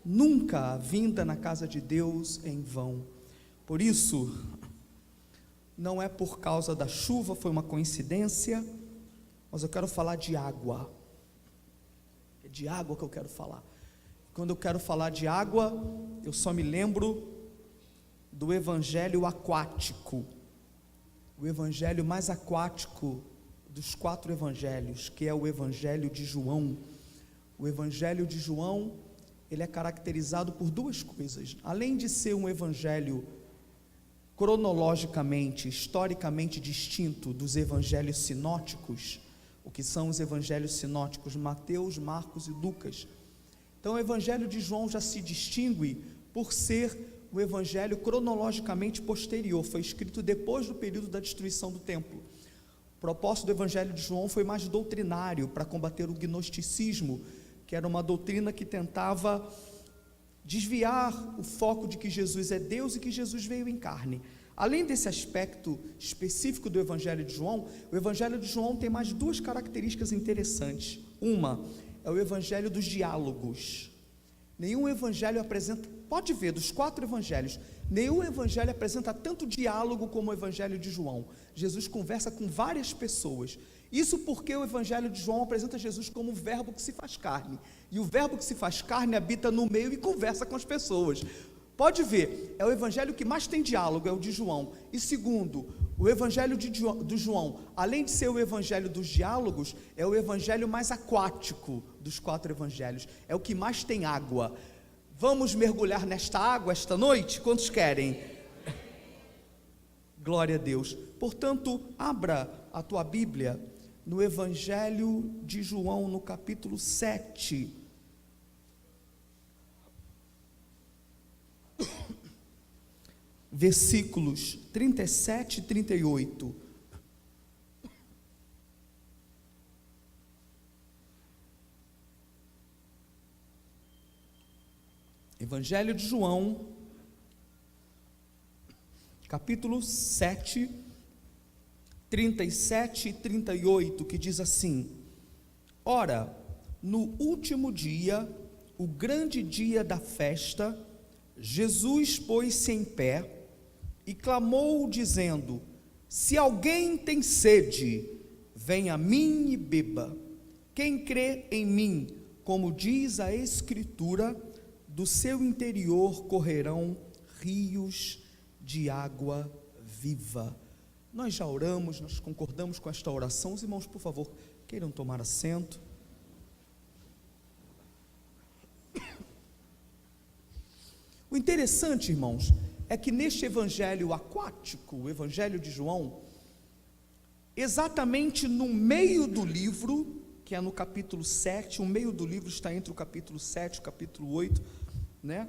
nunca a vinda na casa de Deus em vão. Por isso, não é por causa da chuva, foi uma coincidência, mas eu quero falar de água. É de água que eu quero falar. Quando eu quero falar de água, eu só me lembro do evangelho aquático, o evangelho mais aquático dos 4 evangelhos, que é o evangelho de João. O evangelho de João, ele é caracterizado por 2 coisas. Além de ser um evangelho cronologicamente, historicamente distinto dos evangelhos sinóticos, o que são os evangelhos sinóticos, Mateus, Marcos e Lucas. Então o evangelho de João já se distingue por ser o evangelho cronologicamente posterior, foi escrito depois do período da destruição do templo. O propósito do evangelho de João foi mais doutrinário, para combater o gnosticismo, que era uma doutrina que tentava desviar o foco de que Jesus é Deus e que Jesus veio em carne. Além desse aspecto específico do evangelho de João, o evangelho de João tem mais 2 características interessantes. Uma é o evangelho dos diálogos. Nenhum evangelho apresenta, pode ver, dos 4 evangelhos, nenhum evangelho apresenta tanto diálogo como o evangelho de João. Jesus conversa com várias pessoas. Isso porque o evangelho de João apresenta Jesus como o verbo que se faz carne, e o verbo que se faz carne habita no meio e conversa com as pessoas. Pode ver, é o evangelho que mais tem diálogo, é o de João. E segundo, o evangelho do João, além de ser o evangelho dos diálogos, é o evangelho mais aquático dos 4 evangelhos, é o que mais tem água. Vamos mergulhar nesta água esta noite? Quantos querem? Glória a Deus. Portanto, abra a tua Bíblia no evangelho de João, no capítulo 7. Versículos 37 e 38. Evangelho de João, capítulo 7, 37 e 38, que diz assim: Ora, no último dia, o grande dia da festa, Jesus pôs-se em pé e clamou dizendo: Se alguém tem sede, venha a mim e beba. Quem crê em mim, como diz a Escritura, do seu interior correrão rios de água viva. Nós já oramos, nós concordamos com esta oração. Os irmãos, por favor, queiram tomar assento. O interessante, irmãos, é que neste evangelho aquático, o evangelho de João, exatamente no meio do livro, que é no capítulo 7, o meio do livro está entre o capítulo 7 e o capítulo 8, né?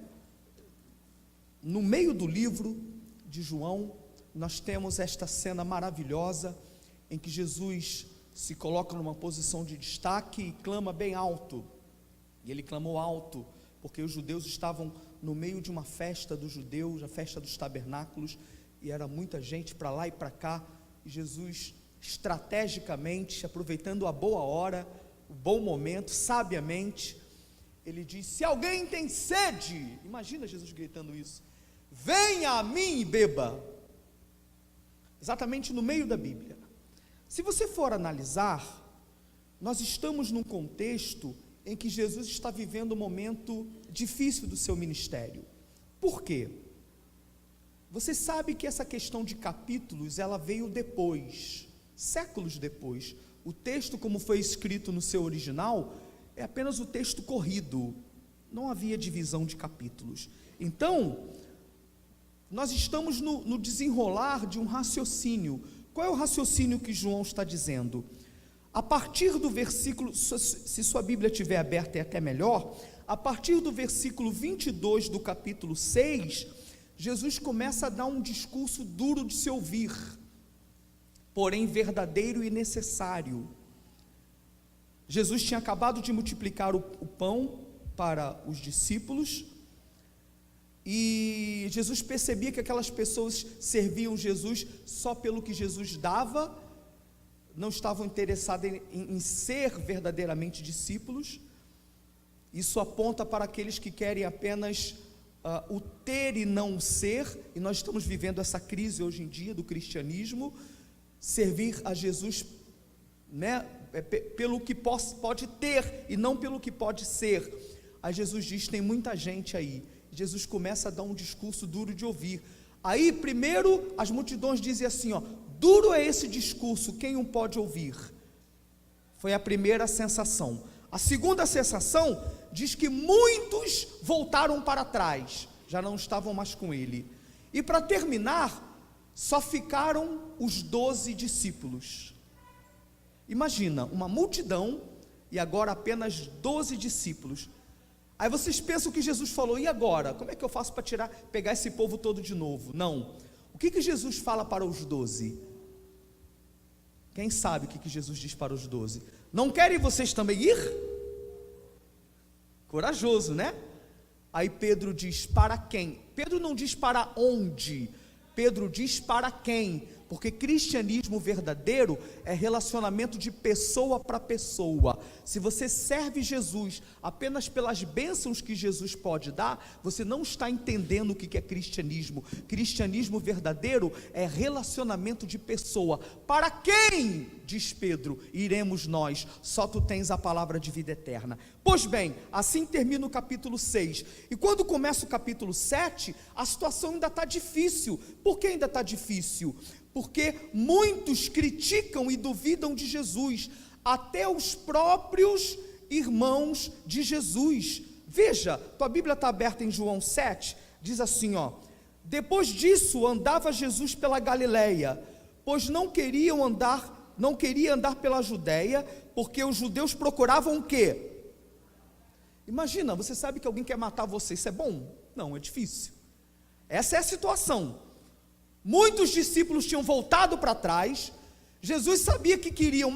No meio do livro de João, nós temos esta cena maravilhosa, em que Jesus se coloca numa posição de destaque e clama bem alto. E ele clamou alto, porque os judeus estavam no meio de uma festa dos judeus, a festa dos tabernáculos, e era muita gente para lá e para cá, e Jesus, estrategicamente, aproveitando a boa hora, o bom momento, sabiamente, ele diz: se alguém tem sede, imagina Jesus gritando isso, venha a mim e beba, exatamente no meio da Bíblia. Se você for analisar, nós estamos num contexto em que Jesus está vivendo um momento difícil do seu ministério. Por quê? Você sabe que essa questão de capítulos, ela veio depois, séculos depois. O texto, como foi escrito no seu original, é apenas o texto corrido, não havia divisão de capítulos. Então, nós estamos no desenrolar de um raciocínio. Qual é o raciocínio que João está dizendo? A partir do versículo, se sua Bíblia estiver aberta é até melhor, a partir do versículo 22 do capítulo 6, Jesus começa a dar um discurso duro de se ouvir, porém verdadeiro e necessário. Jesus tinha acabado de multiplicar o pão para os discípulos, e Jesus percebia que aquelas pessoas serviam Jesus só pelo que Jesus dava, não estavam interessados em ser verdadeiramente discípulos. Isso aponta para aqueles que querem apenas o ter e não o ser, e nós estamos vivendo essa crise hoje em dia do cristianismo, servir a Jesus, né, pelo que pode ter e não pelo que pode ser. Aí Jesus diz, tem muita gente aí. Jesus começa a dar um discurso duro de ouvir. Aí primeiro as multidões dizem assim, duro é esse discurso, quem o pode ouvir? Foi a primeira sensação. A segunda sensação diz que muitos voltaram para trás, já não estavam mais com ele. E para terminar, só ficaram os 12 discípulos. Imagina, uma multidão e agora apenas 12 discípulos. Aí vocês pensam que Jesus falou, e agora? Como é que eu faço para pegar esse povo todo de novo? Não. O que Jesus fala para os 12? Quem sabe o que Jesus diz para os 12? Não querem vocês também ir? Corajoso, né? Aí Pedro diz, para quem? Pedro não diz para onde, Pedro diz para quem, porque cristianismo verdadeiro é relacionamento de pessoa para pessoa. Se você serve Jesus apenas pelas bênçãos que Jesus pode dar, você não está entendendo o que é cristianismo. Cristianismo verdadeiro é relacionamento de pessoa. Para quem, diz Pedro, iremos nós? Só tu tens a palavra de vida eterna. Pois bem, assim termina o capítulo 6. E quando começa o capítulo 7, a situação ainda está difícil. Por que ainda está difícil? Porque muitos criticam e duvidam de Jesus, até os próprios irmãos de Jesus. Veja, tua Bíblia está aberta em João 7, diz assim, depois disso andava Jesus pela Galileia, pois não queria andar pela Judéia, porque os judeus procuravam o quê? Imagina, você sabe que alguém quer matar você, isso é bom? Não, é difícil. Essa é a situação. Muitos discípulos tinham voltado para trás. Jesus sabia que queriam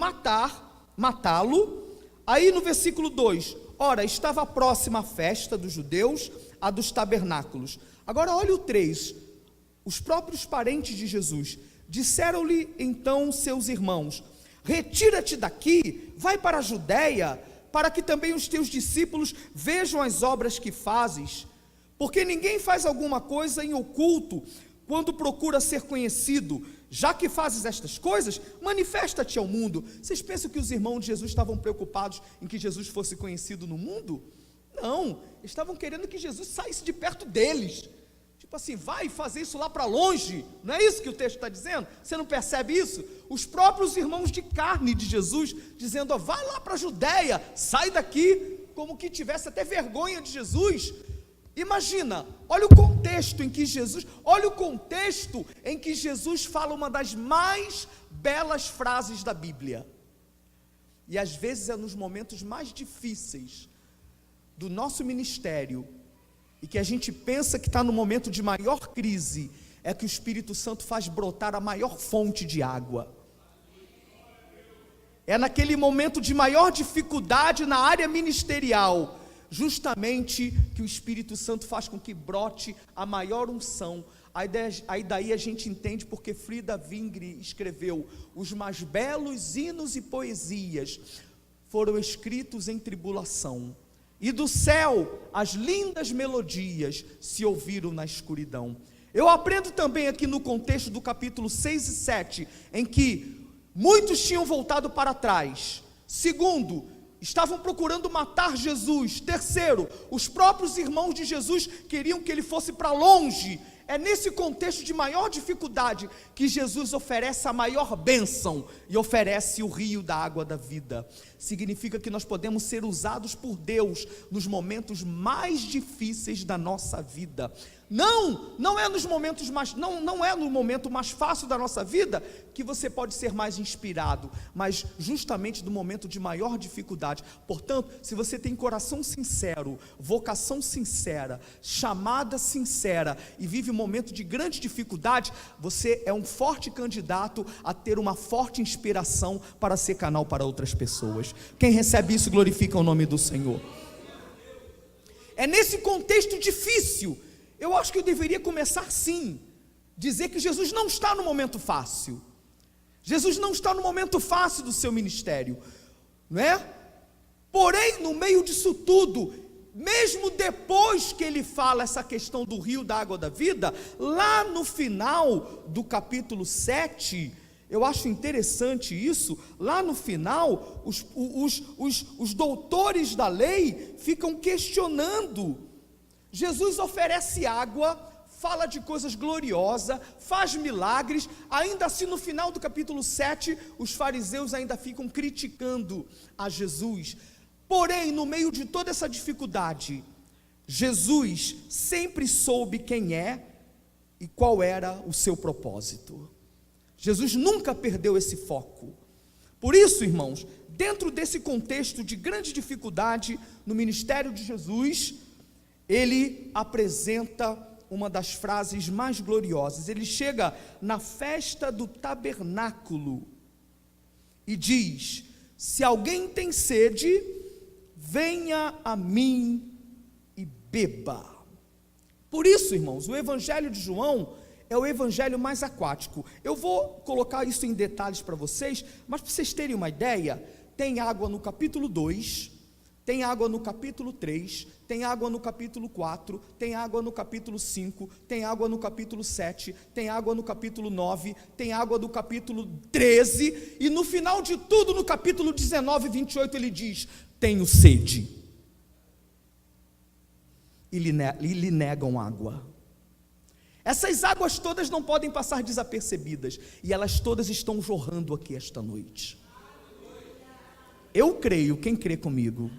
matá-lo. Aí no versículo 2, ora, estava próxima a festa dos judeus, a dos tabernáculos. Agora olha o 3, os próprios parentes de Jesus disseram-lhe então seus irmãos, retira-te daqui, vai para a Judéia, para que também os teus discípulos vejam as obras que fazes, porque ninguém faz alguma coisa em oculto, quando procura ser conhecido. Já que fazes estas coisas, manifesta-te ao mundo. Vocês pensam que os irmãos de Jesus estavam preocupados em que Jesus fosse conhecido no mundo? Não, estavam querendo que Jesus saísse de perto deles. Tipo assim, vai fazer isso lá para longe. Não é isso que o texto está dizendo? Você não percebe isso? Os próprios irmãos de carne de Jesus, dizendo, vai lá para a Judéia, sai daqui, como que tivesse até vergonha de Jesus. Imagina, olha o contexto em que Jesus fala uma das mais belas frases da Bíblia. E às vezes é nos momentos mais difíceis do nosso ministério, e que a gente pensa que está no momento de maior crise, é que o Espírito Santo faz brotar a maior fonte de água. É naquele momento de maior dificuldade na área ministerial, justamente que o Espírito Santo faz com que brote a maior unção. Aí daí a gente entende porque Frida Vingre escreveu, os mais belos hinos e poesias foram escritos em tribulação, e do céu as lindas melodias se ouviram na escuridão. Eu aprendo também aqui no contexto do capítulo 6 e 7, em que muitos tinham voltado para trás. Segundo, estavam procurando matar Jesus. Terceiro, os próprios irmãos de Jesus queriam que ele fosse para longe. É nesse contexto de maior dificuldade que Jesus oferece a maior bênção e oferece o rio da água da vida. Significa que nós podemos ser usados por Deus nos momentos mais difíceis da nossa vida. Não é nos momentos não é no momento mais fácil da nossa vida que você pode ser mais inspirado, mas justamente no momento de maior dificuldade. Portanto, se você tem coração sincero, vocação sincera, chamada sincera e vive um momento de grande dificuldade, você é um forte candidato a ter uma forte inspiração para ser canal para outras pessoas. Quem recebe isso glorifica o nome do Senhor. É nesse contexto difícil. Eu acho que eu deveria começar sim, dizer que Jesus não está no momento fácil. Jesus não está no momento fácil do seu ministério, não é? Porém, no meio disso tudo, mesmo depois que ele fala essa questão do rio da água da vida, lá no final do capítulo 7, eu acho interessante isso, lá no final, os doutores da lei ficam questionando. Jesus oferece água, fala de coisas gloriosas, faz milagres, ainda assim no final do capítulo 7, os fariseus ainda ficam criticando a Jesus. Porém, no meio de toda essa dificuldade, Jesus sempre soube quem é e qual era o seu propósito. Jesus nunca perdeu esse foco. Por isso, irmãos, dentro desse contexto de grande dificuldade no ministério de Jesus, ele apresenta uma das frases mais gloriosas. Ele chega na festa do tabernáculo e diz: se alguém tem sede, venha a mim e beba. Por isso, irmãos, o evangelho de João é o evangelho mais aquático. Eu vou colocar isso em detalhes para vocês, mas para vocês terem uma ideia, tem água no capítulo 2, tem água no capítulo 3, tem água no capítulo 4, tem água no capítulo 5, tem água no capítulo 7, tem água no capítulo 9, tem água no capítulo 13, e no final de tudo, no capítulo 19 e 28, ele diz: tenho sede. E lhe negam água. Essas águas todas não podem passar desapercebidas, e elas todas estão jorrando aqui esta noite. Eu creio, quem crê comigo?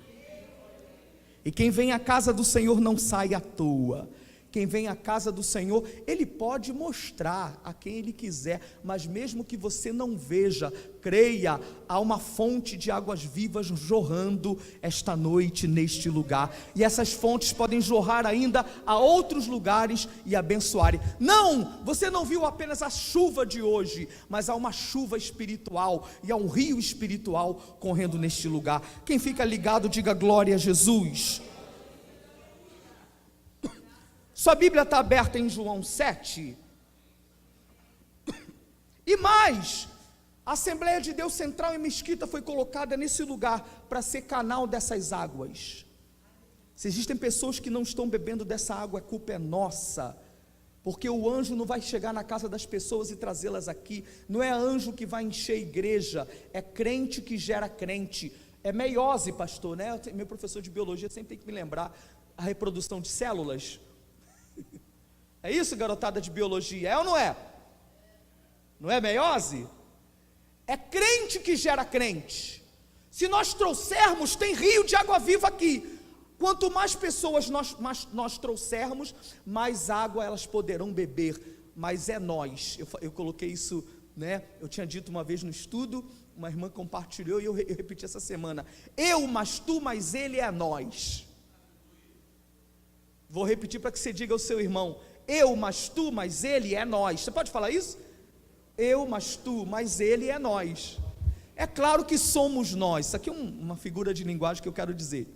E quem vem à casa do Senhor não sai à toa. Quem vem à casa do Senhor, Ele pode mostrar a quem Ele quiser, mas mesmo que você não veja, creia, há uma fonte de águas vivas jorrando esta noite neste lugar, e essas fontes podem jorrar ainda a outros lugares e abençoarem. Não, você não viu apenas a chuva de hoje, mas há uma chuva espiritual, e há um rio espiritual correndo neste lugar. Quem fica ligado, diga glória a Jesus. Sua Bíblia está aberta em João 7, e mais, a Assembleia de Deus Central em Mesquita foi colocada nesse lugar para ser canal dessas águas. Se existem pessoas que não estão bebendo dessa água, a culpa é nossa, porque o anjo não vai chegar na casa das pessoas e trazê-las aqui. Não é anjo que vai encher a igreja, é crente que gera crente. É meiose, pastor, né? Meu professor de biologia sempre tem que me lembrar a reprodução de células. É isso, garotada de biologia, é ou não é? Não é meiose? É crente que gera crente. Se nós trouxermos, tem rio de água viva aqui. Quanto mais pessoas nós trouxermos, mais água elas poderão beber. Mas é nós. Eu coloquei isso, né? Eu tinha dito uma vez no estudo, uma irmã compartilhou e eu repeti essa semana. Eu, mas tu, mas ele é nós. Vou repetir para que você diga ao seu irmão: eu, mas tu, mas ele é nós. Você pode falar isso? Eu, mas tu, mas ele é nós. É claro que somos nós. Isso aqui é uma figura de linguagem que eu quero dizer.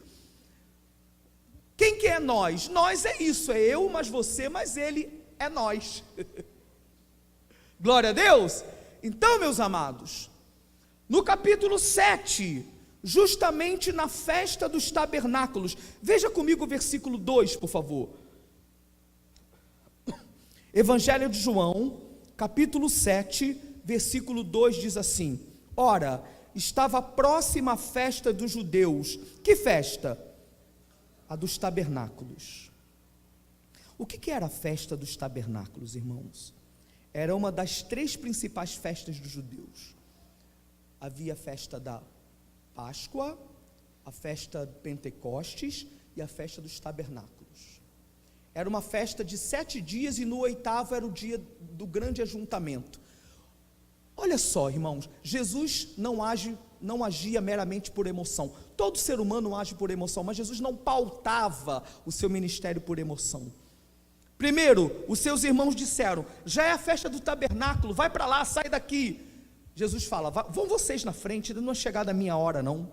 Quem que é nós? Nós é isso, é eu, mas você, mas ele é nós. Glória a Deus. Então, meus amados, no capítulo 7, justamente na festa dos tabernáculos, veja comigo o versículo 2, por favor. Evangelho de João, capítulo 7, versículo 2 diz assim: ora, estava próxima a festa dos judeus. Que festa? A dos tabernáculos. O que era a festa dos tabernáculos, irmãos? Era uma das 3 principais festas dos judeus. Havia a festa da Páscoa, a festa de Pentecostes e a festa dos tabernáculos. Era uma festa de 7 dias e no 8º era o dia do grande ajuntamento. Olha só, irmãos, Jesus não agia meramente por emoção. Todo ser humano age por emoção, mas Jesus não pautava o seu ministério por emoção. Primeiro, os seus irmãos disseram: já é a festa do tabernáculo, vai para lá, sai daqui. Jesus fala: vão vocês na frente, ainda não é chegada a minha hora não.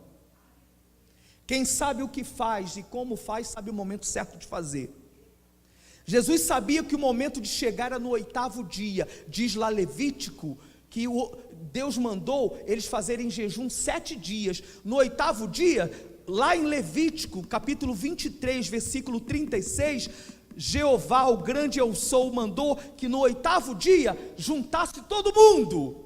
Quem sabe o que faz e como faz, sabe o momento certo de fazer. Jesus sabia que o momento de chegar era no 8º dia. Diz lá Levítico que Deus mandou eles fazerem jejum 7 dias. No 8º dia, lá em Levítico, capítulo 23, versículo 36, Jeová, o grande eu sou, mandou que no 8º dia juntasse todo mundo.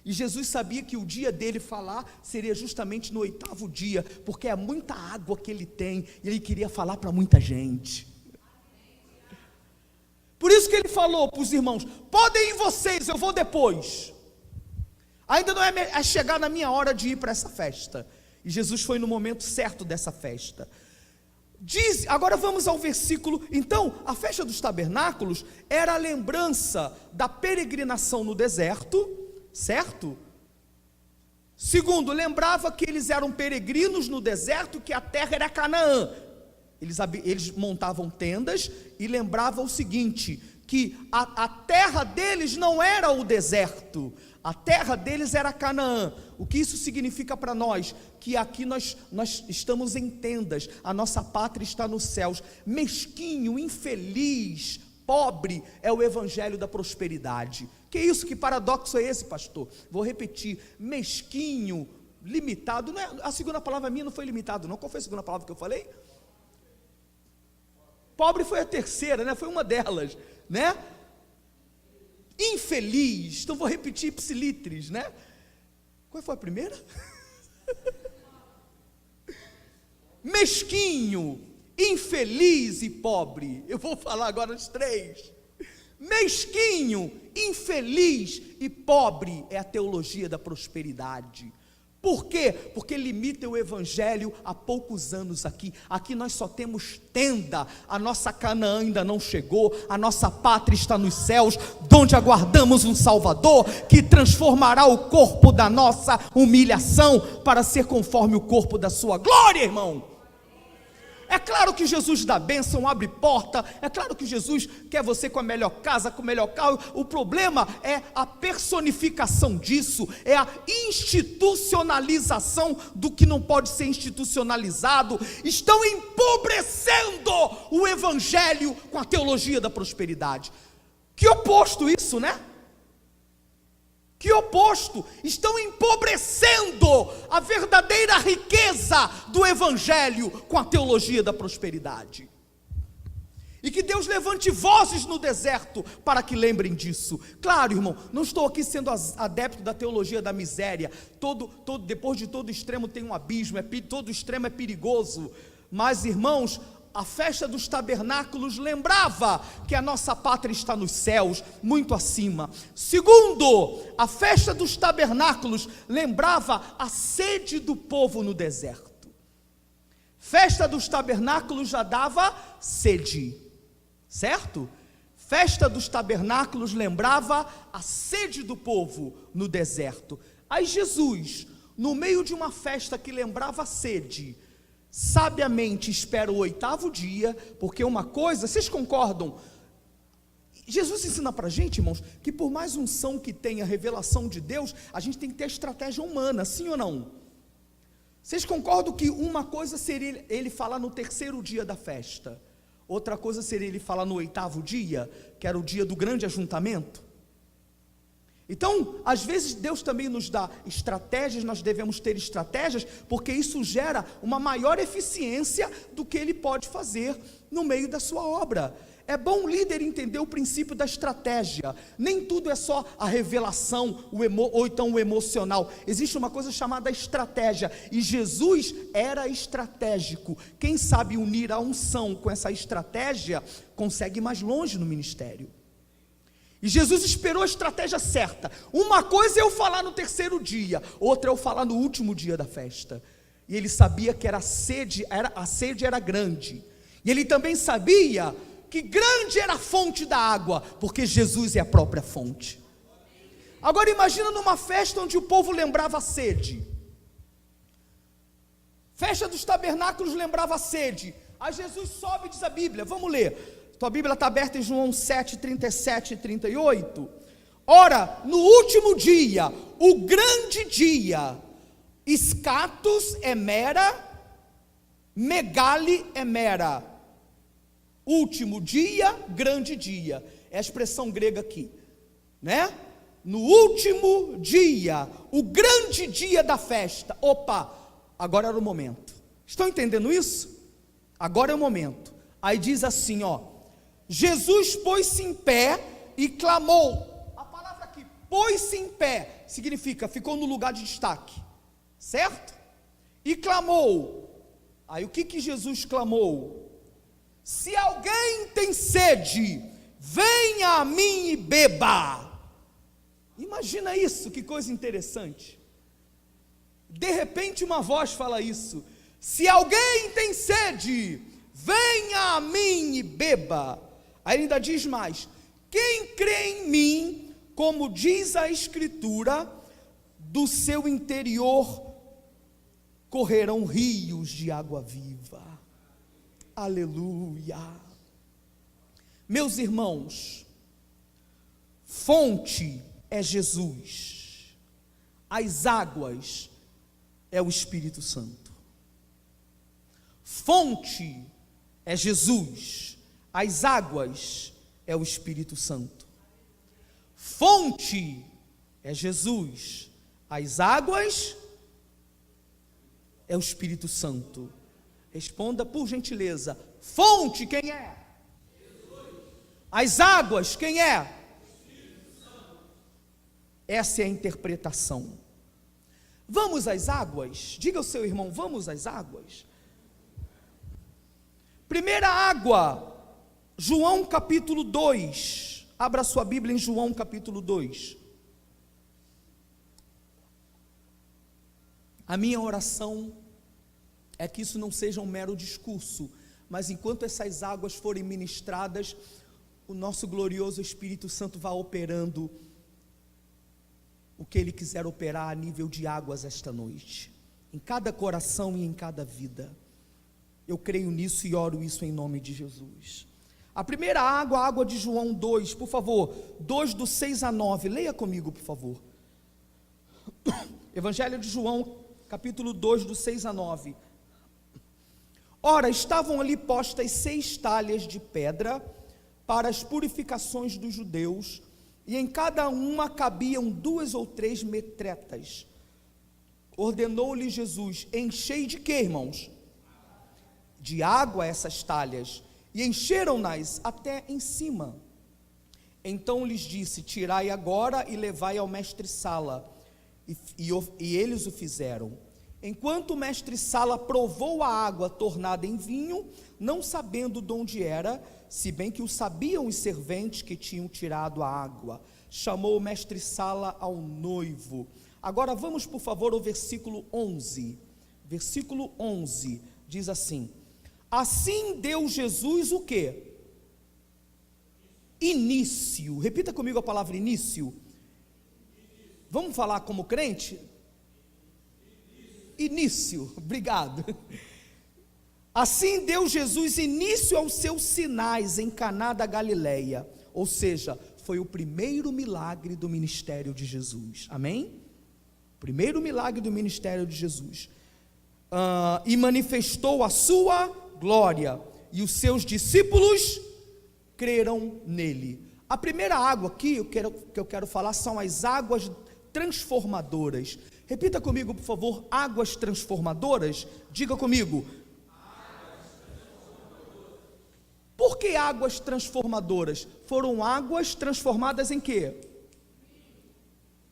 E Jesus sabia que o dia dele falar seria justamente no 8º dia, porque é muita água que ele tem, e ele queria falar para muita gente. Por isso que ele falou para os irmãos: podem ir vocês, eu vou depois. Ainda não é chegar na minha hora de ir para essa festa. E Jesus foi no momento certo dessa festa. Agora vamos ao versículo. Então, a festa dos tabernáculos era a lembrança da peregrinação no deserto, certo? Segundo, lembrava que eles eram peregrinos no deserto, que a terra era Canaã. Eles montavam tendas e lembravam o seguinte, que a terra deles não era o deserto, a terra deles era Canaã. O que isso significa para nós? Que aqui nós estamos em tendas, a nossa pátria está nos céus. Mesquinho, infeliz, pobre é o evangelho da prosperidade. Que isso? Que paradoxo é esse, pastor? Vou repetir: mesquinho, limitado, não é, a segunda palavra minha não foi limitado não. Qual foi a segunda palavra que eu falei? Pobre foi a terceira, né? Foi uma delas, né? Infeliz, então vou repetir ipsilitris, né? Qual foi a primeira? Mesquinho, infeliz e pobre. Eu vou falar agora os três. Mesquinho, infeliz e pobre é a teologia da prosperidade. Por quê? Porque limita o evangelho há poucos anos aqui. Aqui nós só temos tenda, a nossa Canaã ainda não chegou, a nossa pátria está nos céus, donde aguardamos um Salvador, que transformará o corpo da nossa humilhação, para ser conforme o corpo da sua glória, irmão. É claro que Jesus dá bênção, abre porta, é claro que Jesus quer você com a melhor casa, com o melhor carro. O problema é a personificação disso, é a institucionalização do que não pode ser institucionalizado. Estão empobrecendo o evangelho com a teologia da prosperidade. Que oposto isso, né? Que oposto, estão empobrecendo a verdadeira riqueza do evangelho com a teologia da prosperidade. E que Deus levante vozes no deserto para que lembrem disso. Claro, irmão, não estou aqui sendo adepto da teologia da miséria. Depois de todo extremo tem um abismo, todo extremo é perigoso. Mas, irmãos, a festa dos tabernáculos lembrava que a nossa pátria está nos céus, muito acima. Segundo, a festa dos tabernáculos lembrava a sede do povo no deserto. Festa dos tabernáculos já dava sede, certo? Festa dos tabernáculos lembrava a sede do povo no deserto. Aí Jesus, no meio de uma festa que lembrava a sede, sabiamente espera o 8º dia, porque uma coisa, vocês concordam? Jesus ensina para a gente, irmãos, que por mais unção que tenha revelação de Deus, a gente tem que ter estratégia humana, sim ou não? Vocês concordam que uma coisa seria ele falar no 3º dia da festa, outra coisa seria ele falar no 8º dia, que era o dia do grande ajuntamento? Então, às vezes Deus também nos dá estratégias, nós devemos ter estratégias, porque isso gera uma maior eficiência do que Ele pode fazer no meio da sua obra. É bom o líder entender o princípio da estratégia. Nem tudo é só a revelação, ou então o emocional. Existe uma coisa chamada estratégia, e Jesus era estratégico. Quem sabe unir a unção com essa estratégia, consegue ir mais longe no ministério. E Jesus esperou a estratégia certa. Uma coisa é eu falar no 3º dia, outra é eu falar no último dia da festa. E ele sabia que a sede era grande. E ele também sabia que grande era a fonte da água, porque Jesus é a própria fonte. Agora imagina numa festa onde o povo lembrava a sede. Festa dos tabernáculos lembrava a sede. Aí Jesus sobe, diz a Bíblia, vamos ler. Tua Bíblia está aberta em João 7, 37 e 38. Ora, no último dia, o grande dia, escatos emera, megale emera. Último dia, grande dia. É a expressão grega aqui, né? No último dia, o grande dia da festa. Opa, agora era o momento. Estão entendendo isso? Agora é o momento. Aí diz assim, ó: Jesus pôs-se em pé e clamou. A palavra aqui, pôs-se em pé, significa ficou no lugar de destaque, certo? E clamou. Aí o que Jesus clamou? Se alguém tem sede, venha a mim e beba. Imagina isso, que coisa interessante. De repente uma voz fala isso: se alguém tem sede, venha a mim e beba. Aí ainda diz mais: quem crê em mim, como diz a Escritura, do seu interior correrão rios de água viva. Aleluia. Meus irmãos, fonte é Jesus, as águas é o Espírito Santo. Fonte é Jesus, as águas é o Espírito Santo. Fonte é Jesus, as águas é o Espírito Santo. Responda por gentileza: fonte quem é? Jesus. As águas quem é? Espírito Santo. Essa é a interpretação. Vamos às águas? Diga ao seu irmão: vamos às águas. Primeira água, João capítulo 2. Abra sua Bíblia em João capítulo 2. A minha oração é que isso não seja um mero discurso, mas enquanto essas águas forem ministradas, o nosso glorioso Espírito Santo vai operando o que Ele quiser operar a nível de águas esta noite, em cada coração e em cada vida. Eu creio nisso e oro isso em nome de Jesus. A primeira água, a água de João 2, por favor, 2 do 6 a 9, leia comigo, por favor. Evangelho de João, capítulo 2, do 6 a 9. Ora, estavam ali postas 6 talhas de pedra para as purificações dos judeus, e em cada uma cabiam 2 ou 3 metretas. Ordenou-lhe Jesus: enchei de quê, irmãos? De água essas talhas, e encheram-nas até em cima. Então lhes disse: tirai agora e levai ao mestre-sala. E eles o fizeram. Enquanto o mestre-sala provou a água tornada em vinho, não sabendo de onde era, se bem que o sabiam os serventes que tinham tirado a água, chamou o mestre-sala ao noivo. Agora vamos, por favor, ao versículo 11. Versículo 11 diz assim: assim deu Jesus o quê? Início. Repita comigo a palavra início. Vamos falar como crente? Início, obrigado. Assim deu Jesus início aos seus sinais em Caná da Galileia, ou seja, foi o primeiro milagre do ministério de Jesus, amém? Primeiro milagre do ministério de Jesus. E manifestou a sua glória, e os seus discípulos creram nele. A primeira água aqui que eu quero falar são as águas transformadoras. Repita comigo, por favor: águas transformadoras. Diga comigo: águas transformadoras. Por que águas transformadoras? Foram águas transformadas em quê?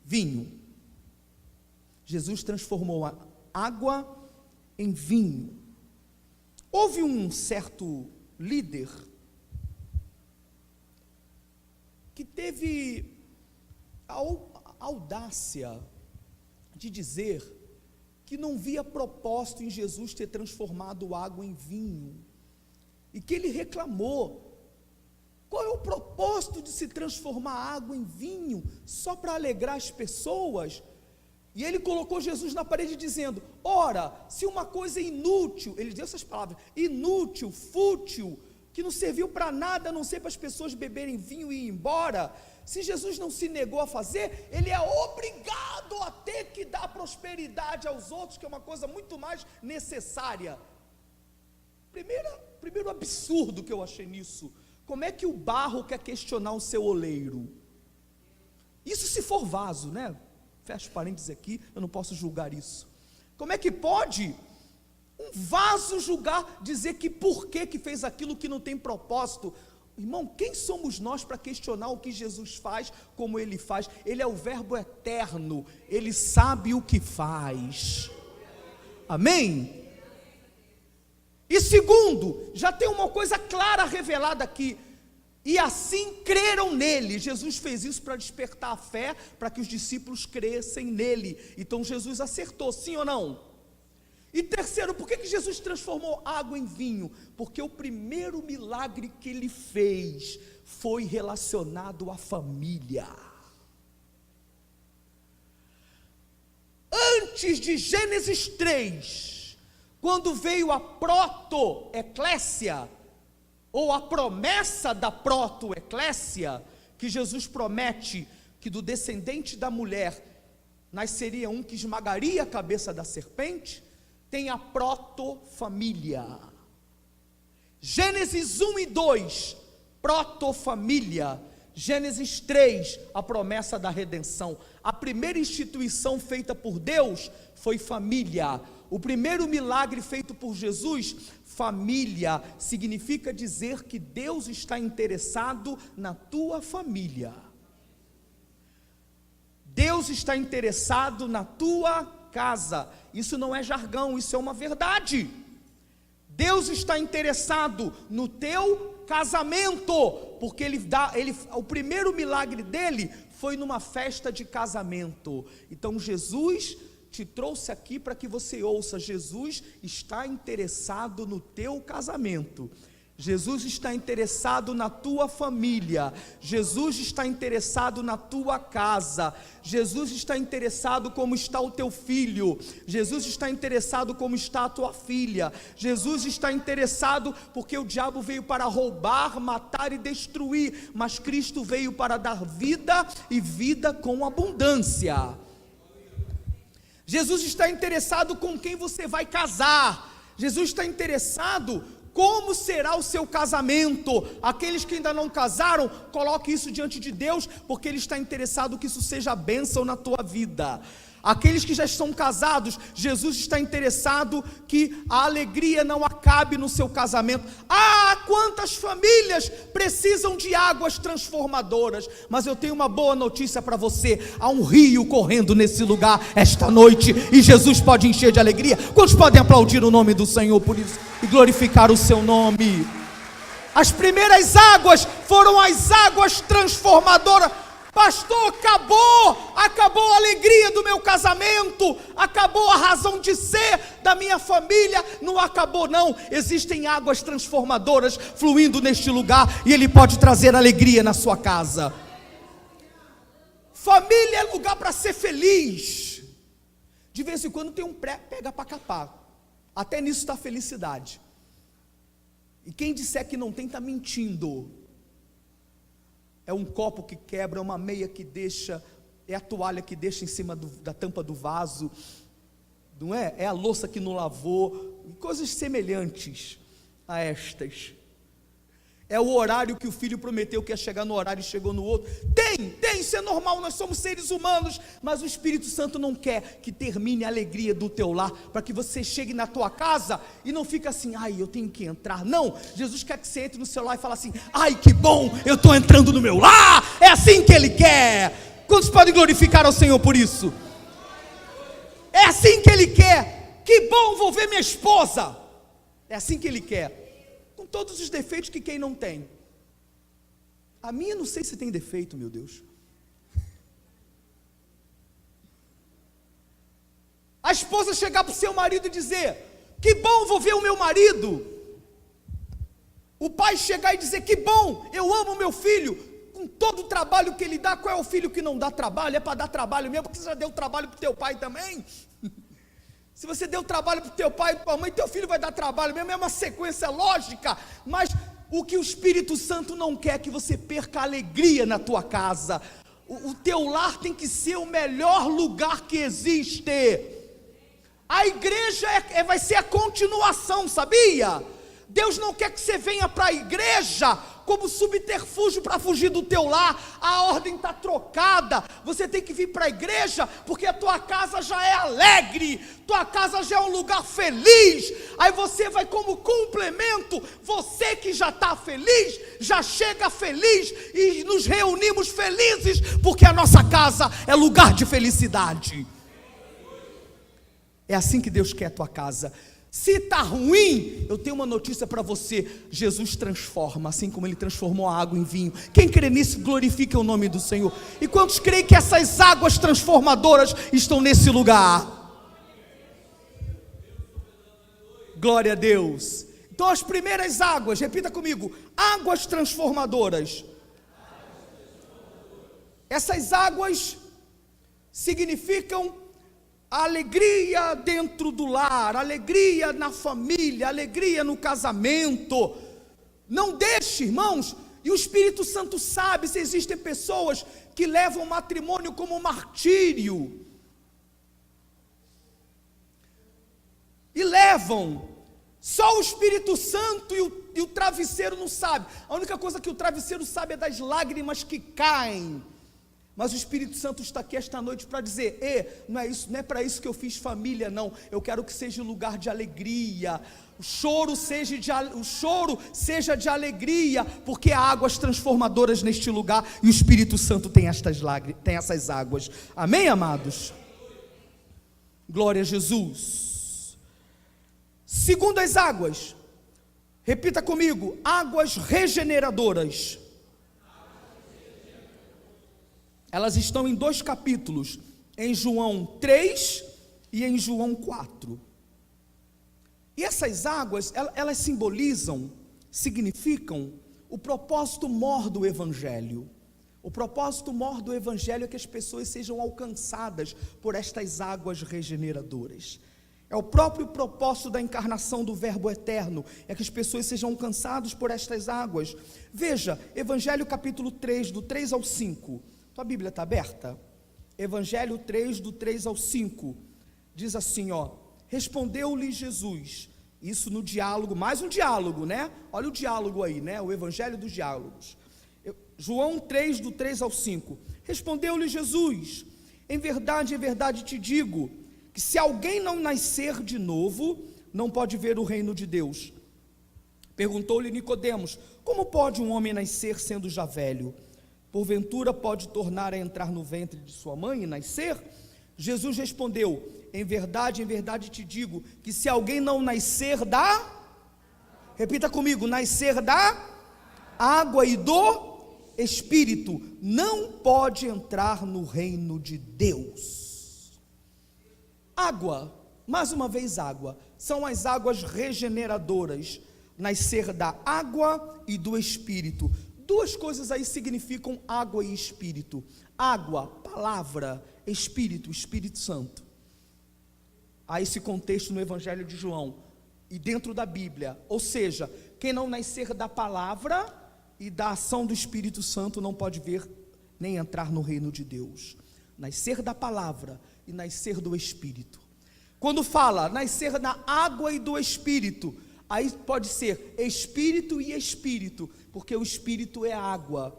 Vinho. Jesus transformou a água em vinho. Houve um certo líder que teve a audácia de dizer que não via propósito em Jesus ter transformado água em vinho, e que ele reclamou: qual é o propósito de se transformar água em vinho só para alegrar as pessoas? E ele colocou Jesus na parede dizendo: ora, se uma coisa inútil, ele deu essas palavras, inútil, fútil, que não serviu para nada, a não ser para as pessoas beberem vinho e ir embora, se Jesus não se negou a fazer, ele é obrigado a ter que dar prosperidade aos outros, que é uma coisa muito mais necessária. Primeiro absurdo que eu achei nisso: como é que o barro quer questionar o seu oleiro? Isso se for vaso, né? Fecha parênteses aqui, eu não posso julgar isso. Como é que pode Um vaso julgar, dizer que por que fez aquilo que não tem propósito. Irmão, quem somos nós para questionar o que Jesus faz, como Ele faz? Ele é o verbo eterno, Ele sabe o que faz. Amém? E segundo, já tem uma coisa clara revelada aqui. E assim creram nele. Jesus fez isso para despertar a fé, para que os discípulos crescem nele. Então Jesus acertou, sim ou não? E terceiro, por que Jesus transformou água em vinho? Porque o primeiro milagre que ele fez foi relacionado à família. Antes de Gênesis 3, quando veio a proto-eclésia, ou a promessa da proto-eclésia, que Jesus promete que do descendente da mulher nasceria um que esmagaria a cabeça da serpente, tem a proto-família. Gênesis 1 e 2, proto-família. Gênesis 3, a promessa da redenção. A primeira instituição feita por Deus foi família. O primeiro milagre feito por Jesus, família, significa dizer que Deus está interessado na tua família. Deus está interessado na tua casa. Isso não é jargão, isso é uma verdade. Deus está interessado no teu casamento, porque o primeiro milagre dele foi numa festa de casamento. Então Jesus te trouxe aqui para que você ouça, Jesus está interessado no teu casamento. Jesus está interessado na tua família, Jesus está interessado na tua casa, Jesus está interessado como está o teu filho, Jesus está interessado como está a tua filha, Jesus está interessado porque o diabo veio para roubar, matar e destruir, mas Cristo veio para dar vida e vida com abundância. Jesus está interessado com quem você vai casar, Jesus está interessado como será o seu casamento. Aqueles que ainda não casaram, coloque isso diante de Deus, porque Ele está interessado que isso seja bênção na tua vida. Aqueles que já estão casados, Jesus está interessado que a alegria não acabe no seu casamento. Ah, quantas famílias precisam de águas transformadoras, mas eu tenho uma boa notícia para você, há um rio correndo nesse lugar esta noite, e Jesus pode encher de alegria. Quantos podem aplaudir o nome do Senhor por isso, e glorificar o seu nome? As primeiras águas foram as águas transformadoras. Pastor, acabou a alegria do meu casamento, acabou a razão de ser da minha família. Não acabou não, existem águas transformadoras fluindo neste lugar, e Ele pode trazer alegria na sua casa. Família é lugar para ser feliz. De vez em quando tem um pega para capar, até nisso está a felicidade. E quem disser que não tem, está mentindo. É um copo que quebra, é uma meia que deixa, é a toalha que deixa em cima da tampa do vaso, não é? É a louça que não lavou, coisas semelhantes a estas. É o horário que o filho prometeu que ia chegar no horário e chegou no outro. Tem, isso é normal, nós somos seres humanos, mas o Espírito Santo não quer que termine a alegria do teu lar, para que você chegue na tua casa e não fique assim, ai, eu tenho que entrar. Não, Jesus quer que você entre no seu lar e fale assim, ai, que bom, eu estou entrando no meu lar. É assim que Ele quer. Quantos podem glorificar ao Senhor por isso? É assim que Ele quer. Que bom, vou ver minha esposa. É assim que Ele quer. Com todos os defeitos que quem não tem. A minha não sei se tem defeito, meu Deus. A esposa chegar para o seu marido e dizer, que bom, vou ver o meu marido. O pai chegar e dizer, que bom, eu amo o meu filho. Com todo o trabalho que ele dá, qual é o filho que não dá trabalho? É para dar trabalho mesmo, porque você já deu trabalho para o teu pai também. Se você deu trabalho para o teu pai e para a mãe, teu filho vai dar trabalho mesmo, é uma sequência lógica. Mas o que o Espírito Santo não quer é que você perca a alegria na tua casa. O teu lar tem que ser o melhor lugar que existe. A igreja vai ser a continuação, sabia? Deus não quer que você venha para a igreja como subterfúgio para fugir do teu lar. A ordem está trocada, você tem que vir para a igreja, porque a tua casa já é alegre, tua casa já é um lugar feliz. Aí você vai como complemento, você que já está feliz, já chega feliz, e nos reunimos felizes, porque a nossa casa é lugar de felicidade. É assim que Deus quer a tua casa. Se está ruim, eu tenho uma notícia para você: Jesus transforma, assim como Ele transformou a água em vinho. Quem crê nisso, glorifique o nome do Senhor. E quantos creem que essas águas transformadoras estão nesse lugar? Glória a Deus. Então as primeiras águas, repita comigo: águas transformadoras. Essas águas significam alegria dentro do lar, alegria na família, alegria no casamento. Não deixe, irmãos, e o Espírito Santo sabe se existem pessoas que levam o matrimônio como martírio, e levam, só o Espírito Santo e o travesseiro não sabe. A única coisa que o travesseiro sabe é das lágrimas que caem. Mas o Espírito Santo está aqui esta noite para dizer: não é isso, não é para isso que eu fiz família, não. Eu quero que seja um lugar de alegria. O choro seja de alegria, porque há águas transformadoras neste lugar, e o Espírito Santo tem essas águas. Amém, amados? Glória a Jesus. Segundo as águas, repita comigo: águas regeneradoras. Elas estão em 2 capítulos, em João 3 e em João 4. E essas águas, elas significam o propósito maior do Evangelho. O propósito maior do Evangelho é que as pessoas sejam alcançadas por estas águas regeneradoras. É o próprio propósito da encarnação do Verbo eterno, é que as pessoas sejam alcançadas por estas águas. Veja, Evangelho capítulo 3, do 3 ao 5. Tua Bíblia está aberta? Evangelho 3, do 3 ao 5, diz assim, respondeu-lhe Jesus, isso no diálogo, mais um diálogo, né? Olha o diálogo aí, né? O Evangelho dos diálogos. João 3, do 3 ao 5, respondeu-lhe Jesus, em verdade te digo, que se alguém não nascer de novo, não pode ver o reino de Deus. Perguntou-lhe Nicodemos, como pode um homem nascer sendo já velho? Porventura pode tornar a entrar no ventre de sua mãe e nascer? Jesus respondeu, em verdade te digo, que se alguém não nascer repita comigo, nascer da água e do Espírito, não pode entrar no reino de Deus. Água, mais uma vez água, são as águas regeneradoras, nascer da água e do Espírito. 2 coisas aí significam água e Espírito. Água, palavra, Espírito, Espírito Santo. Há esse contexto no Evangelho de João e dentro da Bíblia. Ou seja, quem não nascer da palavra e da ação do Espírito Santo não pode ver nem entrar no reino de Deus. Nascer da palavra e nascer do Espírito. Quando fala nascer da água e do Espírito, aí pode ser Espírito e Espírito, porque o Espírito é água,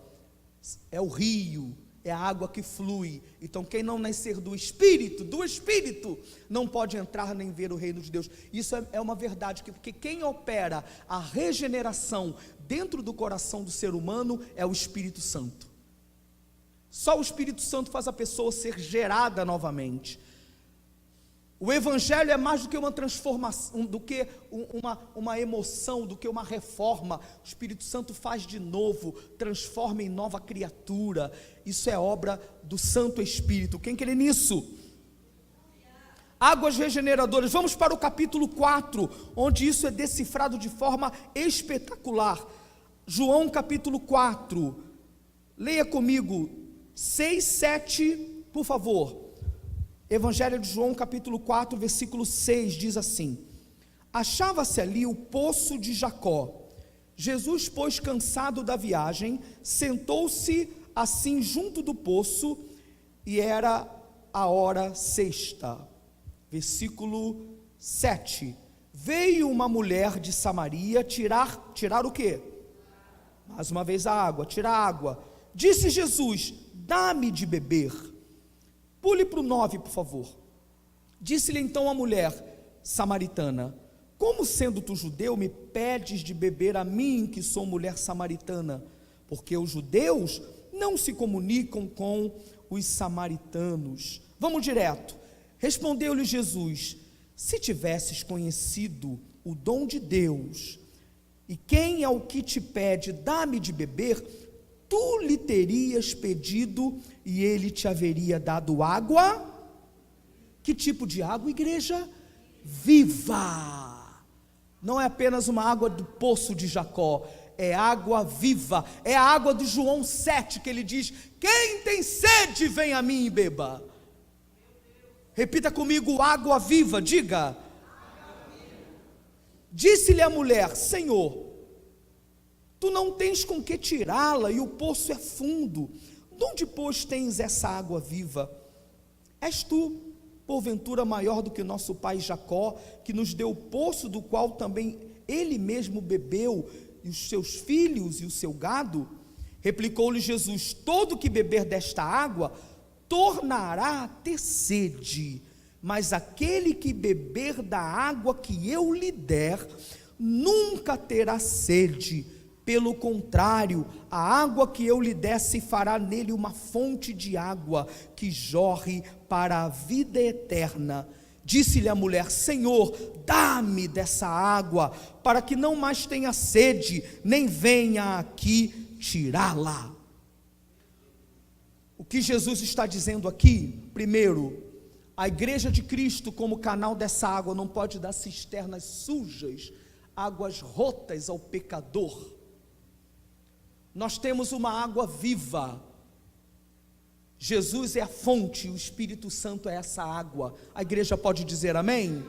é o rio, é a água que flui. Então quem não nascer do Espírito, não pode entrar nem ver o reino de Deus. Isso é uma verdade, porque quem opera a regeneração dentro do coração do ser humano é o Espírito Santo. Só o Espírito Santo faz a pessoa ser gerada novamente. O Evangelho é mais do que uma transformação, do que uma emoção, do que uma reforma. O Espírito Santo faz de novo, transforma em nova criatura. Isso é obra do Santo Espírito. Quem crê nisso? Águas regeneradoras. Vamos para o capítulo 4, onde isso é decifrado de forma espetacular. João capítulo 4. Leia comigo 6, 7, por favor. Evangelho de João capítulo 4, versículo 6, diz assim: achava-se ali o poço de Jacó. Jesus, pois, cansado da viagem, sentou-se assim junto do poço, e era a hora sexta. Versículo 7. Veio uma mulher de Samaria tirar o quê? Mais uma vez a água, tira a água. Disse Jesus: dá-me de beber. Pule para o 9, por favor. Disse-lhe então a mulher samaritana: como sendo tu judeu, me pedes de beber a mim, que sou mulher samaritana? Porque os judeus não se comunicam com os samaritanos. Vamos direto. Respondeu-lhe Jesus: se tivesses conhecido o dom de Deus, e quem é o que te pede, dá-me de beber, tu lhe terias pedido, e ele te haveria dado água. Que tipo de água, igreja? Viva! Não é apenas uma água do poço de Jacó, é água viva, é a água do João 7, que ele diz: quem tem sede, vem a mim e beba. Repita comigo: água viva, diga. Disse-lhe a mulher: Senhor, tu não tens com que tirá-la, e o poço é fundo. De onde, pois, tens essa água viva? És tu, porventura, maior do que nosso pai Jacó, que nos deu o poço, do qual também ele mesmo bebeu, e os seus filhos e o seu gado? Replicou-lhe Jesus: todo que beber desta água tornará a ter sede, mas aquele que beber da água que eu lhe der, nunca terá sede. Pelo contrário, a água que eu lhe der se fará nele uma fonte de água, que jorre para a vida eterna. Disse-lhe a mulher: Senhor, dá-me dessa água, para que não mais tenha sede, nem venha aqui tirá-la. O que Jesus está dizendo aqui? Primeiro, a igreja de Cristo, como canal dessa água, não pode dar cisternas sujas, águas rotas ao pecador. Nós temos uma água viva. Jesus é a fonte, o Espírito Santo é essa água. A igreja pode dizer amém?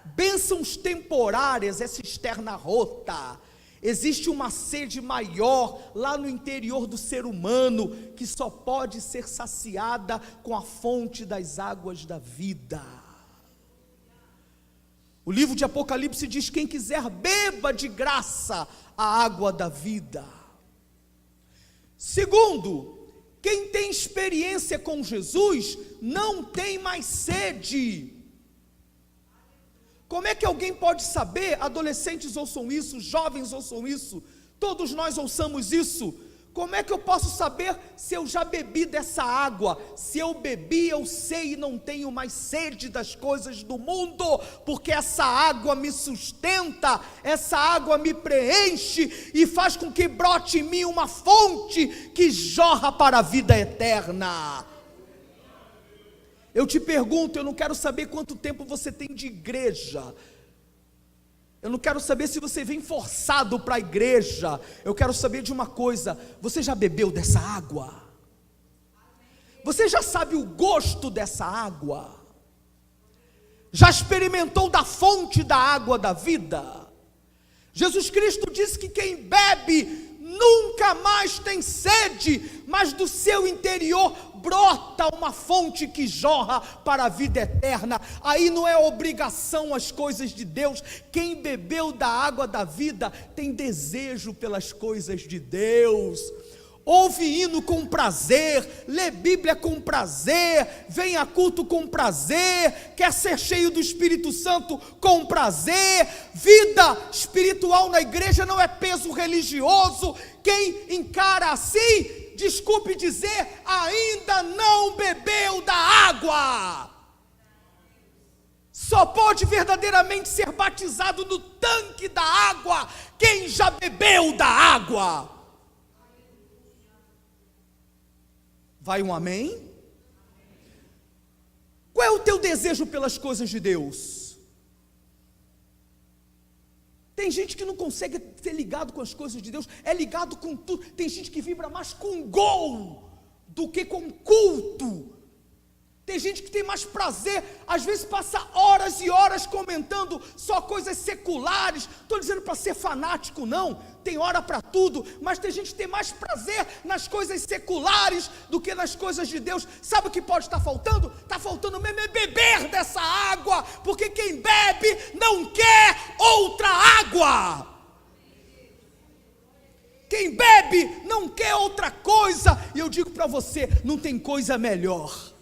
Bênçãos temporárias é cisterna rota. Existe uma sede maior lá no interior do ser humano, que só pode ser saciada com a fonte das águas da vida. O livro de Apocalipse diz: quem quiser, beba de graça a água da vida. Segundo, quem tem experiência com Jesus não tem mais sede. Como é que alguém pode saber? Adolescentes ouçam isso, jovens ouçam isso, todos nós ouçamos isso. Como é que eu posso saber se eu já bebi dessa água? Se eu bebi, eu sei e não tenho mais sede das coisas do mundo, porque essa água me sustenta, essa água me preenche e faz com que brote em mim uma fonte que jorra para a vida eterna. Eu te pergunto, eu não quero saber quanto tempo você tem de igreja, eu não quero saber se você vem forçado para a igreja, eu quero saber de uma coisa: você já bebeu dessa água? Você já sabe o gosto dessa água? Já experimentou da fonte da água da vida? Jesus Cristo disse que quem bebe nunca mais tem sede, mas do seu interior brota uma fonte que jorra para a vida eterna. Aí não é obrigação as coisas de Deus. Quem bebeu da água da vida tem desejo pelas coisas de Deus. Ouve hino com prazer, lê Bíblia com prazer, vem a culto com prazer, quer ser cheio do Espírito Santo com prazer. Vida espiritual na igreja não é peso religioso. Quem encara assim, desculpe dizer, ainda não bebeu da água. Só pode verdadeiramente ser batizado no tanque da água quem já bebeu da água. Vai um amém? Qual é o teu desejo pelas coisas de Deus? Tem gente que não consegue ser ligado com as coisas de Deus, é ligado com tudo. Tem gente que vibra mais com gol do que com culto. Tem gente que tem mais prazer, às vezes passa horas e horas comentando só coisas seculares. Estou dizendo para ser fanático não, tem hora para tudo, mas tem gente que tem mais prazer nas coisas seculares do que nas coisas de Deus. Sabe o que pode estar faltando? Está faltando mesmo é beber dessa água, porque quem bebe não quer outra água. bebe, não quer outra coisa. E eu digo para você, não tem coisa melhor.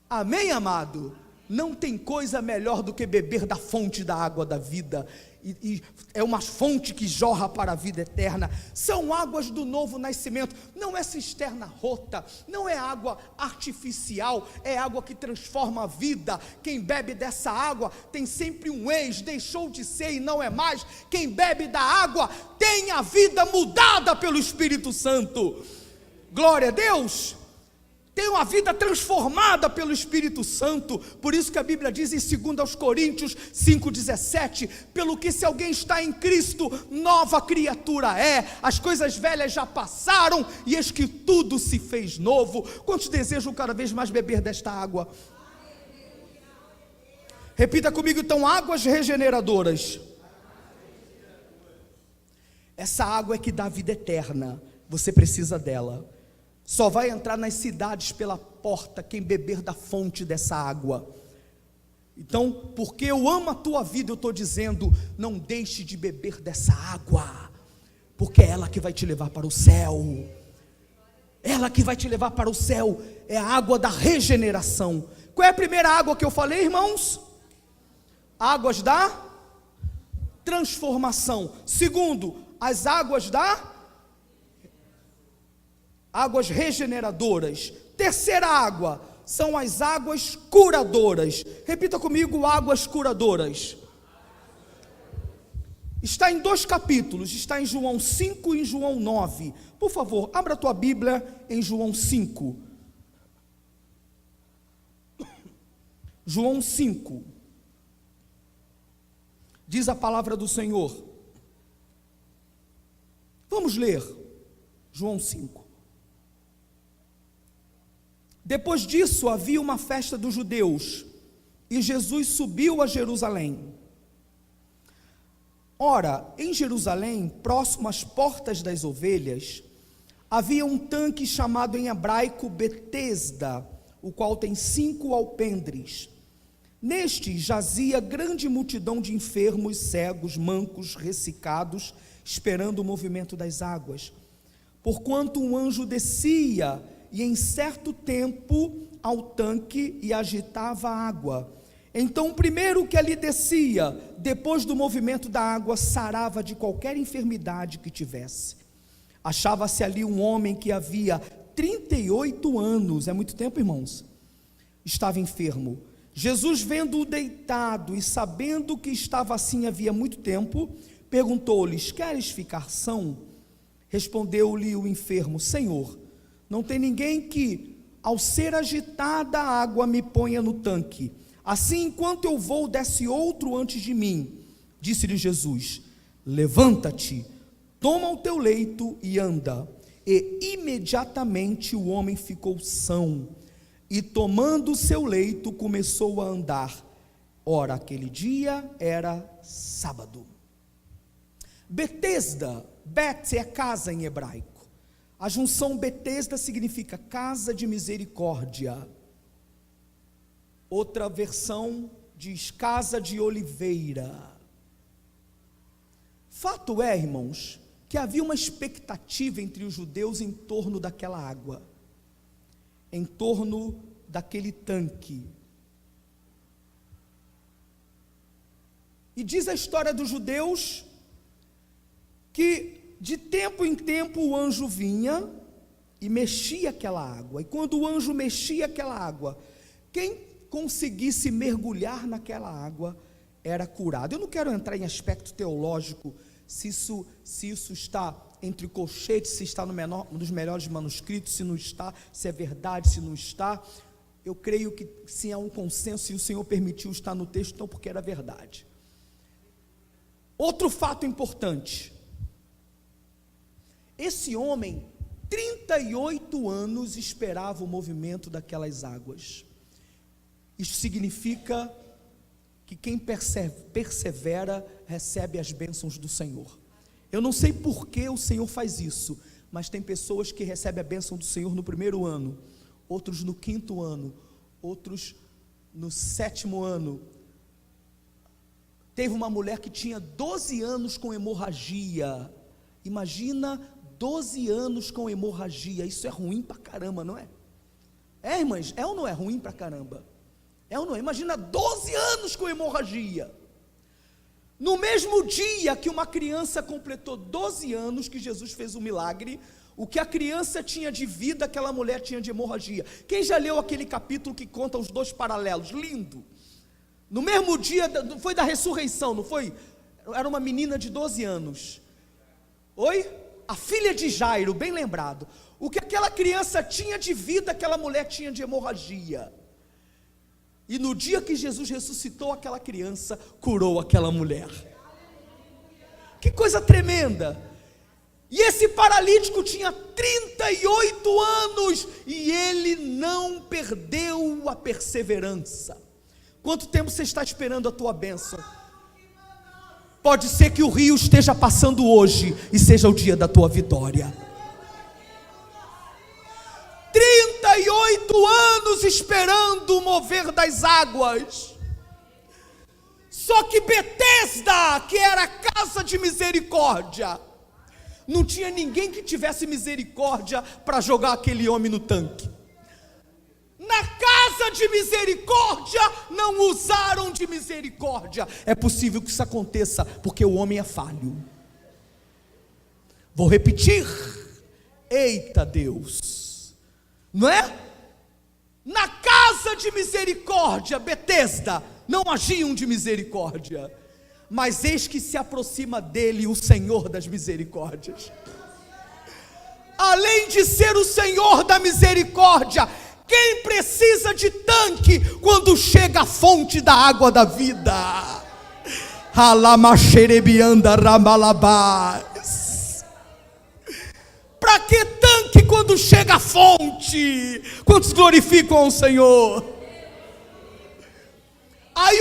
Amém, amado? Não tem coisa melhor do que beber da fonte da água da vida. E é uma fonte que jorra para a vida eterna. São águas do novo nascimento. Não é cisterna rota, não é água artificial, é água que transforma a vida. Quem bebe dessa água tem sempre um ex, deixou de ser e não é mais. Quem bebe da água tem a vida mudada pelo Espírito Santo. Glória a Deus. Tem uma vida transformada pelo Espírito Santo. Por isso que a Bíblia diz em 2 Coríntios 5,17: pelo que se alguém está em Cristo, nova criatura é, as coisas velhas já passaram, e eis que tudo se fez novo. Quantos desejam cada vez mais beber desta água? Repita comigo então: águas regeneradoras. Essa água é que dá vida eterna, você precisa dela. Só vai entrar nas cidades pela porta quem beber da fonte dessa água. Então, porque eu amo a tua vida, eu estou dizendo, não deixe de beber dessa água, porque é ela que vai te levar para o céu. Ela que vai te levar para o céu, é a água da regeneração. Qual é a primeira água que eu falei, irmãos? Águas da transformação. Segundo, as águas águas regeneradoras. Terceira água, são as águas curadoras. Repita comigo: águas curadoras. Está em 2 capítulos, está em João 5 e em João 9. Por favor, abra a tua Bíblia em João 5. João 5. Diz a palavra do Senhor. Vamos ler João 5. Depois disso havia uma festa dos judeus, e Jesus subiu a Jerusalém. Ora, em Jerusalém, próximo às portas das ovelhas, havia um tanque chamado em hebraico Betesda, o qual tem 5 alpendres. Neste jazia grande multidão de enfermos, cegos, mancos, ressecados, esperando o movimento das águas. Porquanto um anjo descia e em certo tempo ao tanque e agitava a água. Então o primeiro que ali descia, depois do movimento da água, sarava de qualquer enfermidade que tivesse. Achava-se ali um homem que havia 38 anos, é muito tempo, irmãos, estava enfermo. Jesus, vendo-o deitado e sabendo que estava assim havia muito tempo, perguntou-lhes: queres ficar são? Respondeu-lhe o enfermo: Senhor, não tem ninguém que, ao ser agitada a água, me ponha no tanque. Assim, enquanto eu vou, desce outro antes de mim. Disse-lhe Jesus: levanta-te, toma o teu leito e anda. E imediatamente o homem ficou são, e tomando o seu leito, começou a andar. Ora, aquele dia era sábado. Betesda, Bet é casa em hebraico. A junção Betesda significa casa de misericórdia. Outra versão diz casa de oliveira. Fato é, irmãos, que havia uma expectativa entre os judeus em torno daquela água, em torno daquele tanque. E diz a história dos judeus que de tempo em tempo o anjo vinha e mexia aquela água. E quando o anjo mexia aquela água, quem conseguisse mergulhar naquela água era curado. Eu não quero entrar em aspecto teológico, se isso está entre colchetes, se está um dos melhores manuscritos, se não está, se é verdade, se não está. Eu creio que sim, há um consenso, e o Senhor permitiu estar no texto, então porque era verdade. Outro fato importante: esse homem, 38 anos, esperava o movimento daquelas águas. Isso significa que quem persevera recebe as bênçãos do Senhor. Eu não sei por que o Senhor faz isso, mas tem pessoas que recebem a bênção do Senhor no primeiro ano, outros no 5º ano, outros no 7º ano. Teve uma mulher que tinha 12 anos com hemorragia. Imagina 12 anos com hemorragia. Isso é ruim pra caramba, não é? É, irmãs, é ou não é ruim pra caramba? É ou não é? Imagina 12 anos com hemorragia. No mesmo dia que uma criança completou 12 anos, que Jesus fez um milagre, o que a criança tinha de vida, aquela mulher tinha de hemorragia. Quem já leu aquele capítulo que conta os dois paralelos? Lindo. No mesmo dia, foi da ressurreição, não foi? Era uma menina de 12 anos. Oi? A filha de Jairo, bem lembrado. O que aquela criança tinha de vida, aquela mulher tinha de hemorragia. E no dia que Jesus ressuscitou aquela criança, curou aquela mulher. Que coisa tremenda! E esse paralítico tinha 38 anos e ele não perdeu a perseverança. Quanto tempo você está esperando a tua bênção? Pode ser que o rio esteja passando hoje e seja o dia da tua vitória. 38 anos esperando o mover das águas. Só que Betesda, que era a casa de misericórdia, não tinha ninguém que tivesse misericórdia para jogar aquele homem no tanque. Na casa de misericórdia, não usaram de misericórdia. É possível que isso aconteça, porque o homem é falho. Vou repetir. Eita Deus, não é? Na casa de misericórdia, Betesda, não agiam de misericórdia. Mas eis que se aproxima dele o Senhor das misericórdias. Além de ser o Senhor da misericórdia, quem precisa de tanque quando chega a fonte da água da vida? Alamaxerebianda ramalabás. Para que tanque quando chega a fonte? Quantos glorificam o Senhor? Aí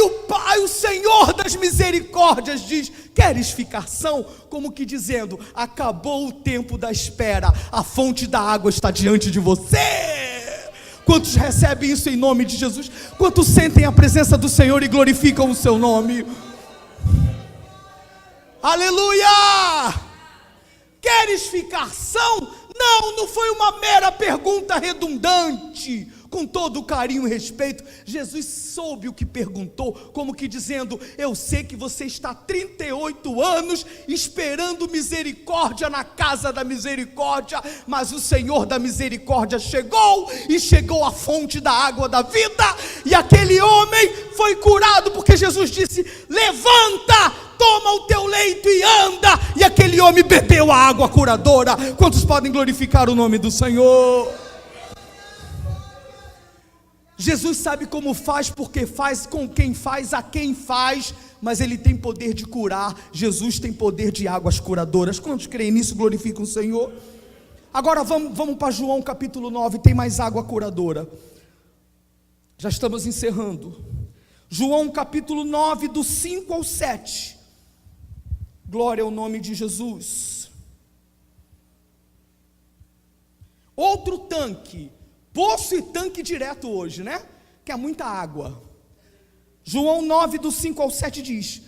o Senhor das misericórdias diz: queres ficar são? Como que dizendo, acabou o tempo da espera, a fonte da água está diante de você. Quantos recebem isso em nome de Jesus? Quantos sentem a presença do Senhor e glorificam o seu nome? Aleluia! Queres ficar são? Não foi uma mera pergunta redundante. Com todo o carinho e respeito, Jesus soube o que perguntou, como que dizendo: eu sei que você está há 38 anos esperando misericórdia na casa da misericórdia, mas o Senhor da misericórdia chegou, e chegou a fonte da água da vida, e aquele homem foi curado, porque Jesus disse: levanta, toma o teu leito e anda, e aquele homem bebeu a água curadora. Quantos podem glorificar o nome do Senhor? Jesus sabe como faz, porque faz, com quem faz, a quem faz, mas Ele tem poder de curar. Jesus tem poder de águas curadoras. Quantos creem nisso, glorificam o Senhor? Agora vamos para João capítulo 9, tem mais água curadora. Já estamos encerrando. João capítulo 9, do 5 ao 7. Glória ao nome de Jesus. Outro tanque. Poço e tanque direto hoje, né? Que é muita água. João 9, do 5 ao 7 diz,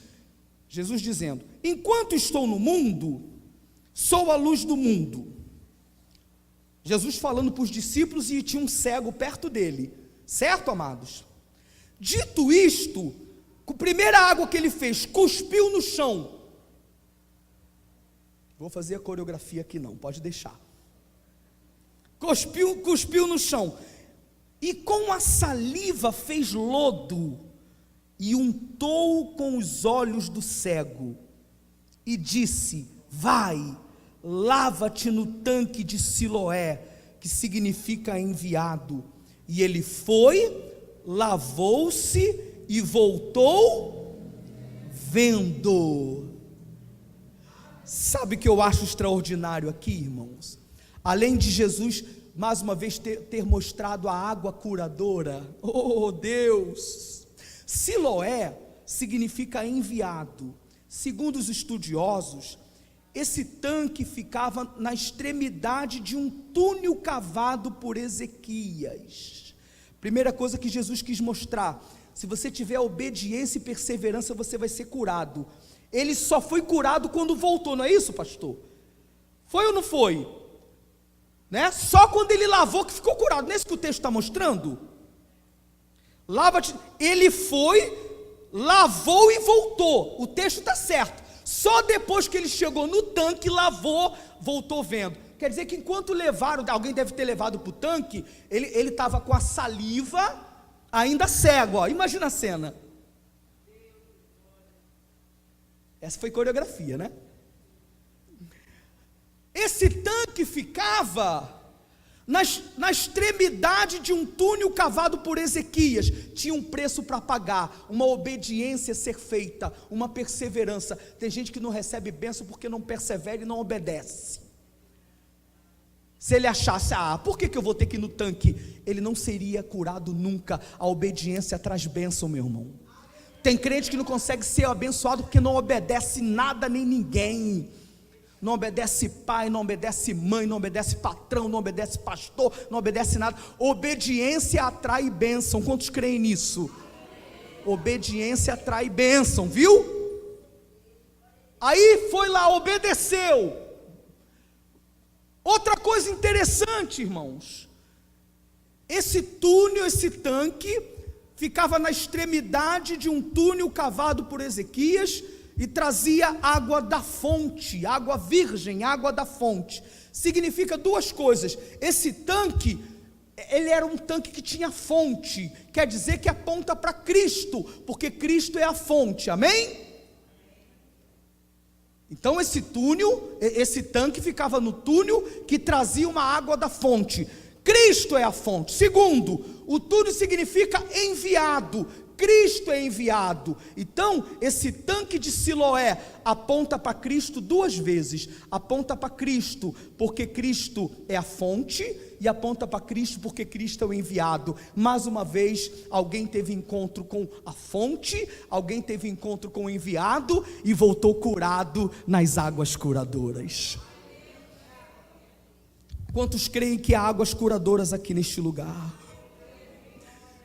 Jesus dizendo: enquanto estou no mundo, sou a luz do mundo. Jesus falando para os discípulos, e tinha um cego perto dele, certo, amados? Dito isto, com a primeira água que ele fez, cuspiu no chão. Vou fazer a coreografia aqui não, pode deixar. Cuspiu no chão, e com a saliva fez lodo, e untou com os olhos do cego, e disse: vai, lava-te no tanque de Siloé, que significa enviado. E ele foi, lavou-se e voltou vendo. Sabe o que eu acho extraordinário aqui, irmãos? Além de Jesus, mais uma vez, ter mostrado a água curadora, oh Deus, Siloé significa enviado. Segundo os estudiosos, esse tanque ficava na extremidade de um túnel cavado por Ezequias. Primeira coisa que Jesus quis mostrar: se você tiver obediência e perseverança, você vai ser curado. Ele só foi curado quando voltou, não é isso, pastor? Foi ou não foi? Né? Só quando ele lavou que ficou curado. Não é isso que o texto está mostrando? Lava-te. Ele foi, lavou e voltou. O texto está certo. Só depois que ele chegou no tanque, lavou, voltou vendo. Quer dizer que enquanto levaram, alguém deve ter levado para o tanque, ele estava com a saliva ainda cego. Ó. Imagina a cena. Essa foi coreografia, né? Esse tanque ficava na extremidade de um túnel cavado por Ezequias. Tinha um preço para pagar, uma obediência a ser feita, uma perseverança. Tem gente que não recebe bênção porque não persevera e não obedece. Se ele achasse, por que eu vou ter que ir no tanque? Ele não seria curado nunca. A obediência traz bênção, meu irmão. Tem crente que não consegue ser abençoado porque não obedece nada nem ninguém. Não obedece pai, não obedece mãe, não obedece patrão, não obedece pastor, não obedece nada. Obediência atrai bênção. Quantos creem nisso? Obediência atrai bênção, viu? Aí foi lá, obedeceu. Outra coisa interessante, irmãos, esse túnel, esse tanque, ficava na extremidade de um túnel cavado por Ezequias, e trazia água da fonte, água virgem, água da fonte. Significa duas coisas. Esse tanque, ele era um tanque que tinha fonte, quer dizer que aponta para Cristo, porque Cristo é a fonte, amém? Então esse tanque ficava no túnel que trazia uma água da fonte. Cristo é a fonte. Segundo, o túnel significa enviado. Cristo é enviado. Então, esse tanque de Siloé aponta para Cristo duas vezes. Aponta para Cristo, porque Cristo é a fonte, e aponta para Cristo, porque Cristo é o enviado. Mais uma vez, alguém teve encontro com a fonte, alguém teve encontro com o enviado, e voltou curado nas águas curadoras. Quantos creem que há águas curadoras aqui neste lugar?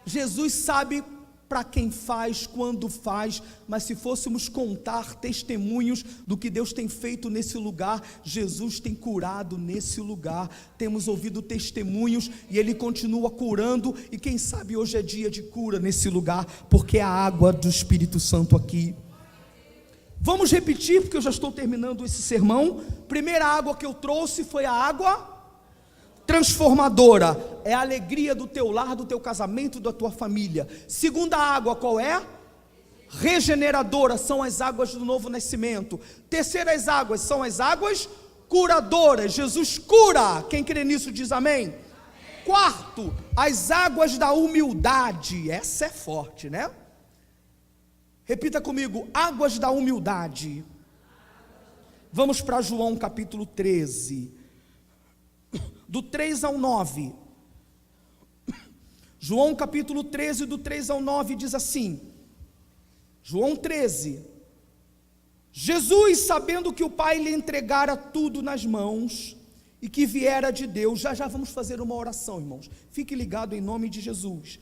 Jesus sabe para quem faz, quando faz, mas se fôssemos contar testemunhos do que Deus tem feito nesse lugar, Jesus tem curado nesse lugar, temos ouvido testemunhos, e Ele continua curando, e quem sabe hoje é dia de cura nesse lugar, porque a água do Espírito Santo aqui. Vamos repetir, porque eu já estou terminando esse sermão. Primeira água que eu trouxe foi a água transformadora, é a alegria do teu lar, do teu casamento, da tua família. Segunda água, qual é? Regeneradora, são as águas do novo nascimento. Terceiras águas, são as águas curadoras, Jesus cura, quem crê nisso diz amém. Quarto, as águas da humildade, essa é forte, né? Repita comigo, águas da humildade. Vamos para João capítulo 13, do 3 ao 9, João capítulo 13, do 3 ao 9, diz assim, João 13, Jesus, sabendo que o Pai lhe entregara tudo nas mãos, e que viera de Deus, já vamos fazer uma oração, irmãos, fique ligado em nome de Jesus,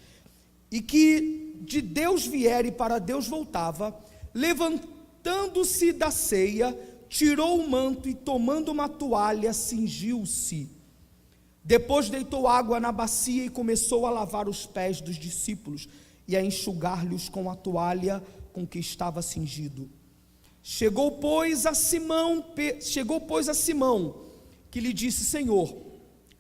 e que de Deus viera e para Deus voltava, levantando-se da ceia, tirou o manto e tomando uma toalha, cingiu-se. Depois deitou água na bacia e começou a lavar os pés dos discípulos e a enxugar-lhes com a toalha com que estava cingido. Chegou, pois, a Simão, que lhe disse, Senhor,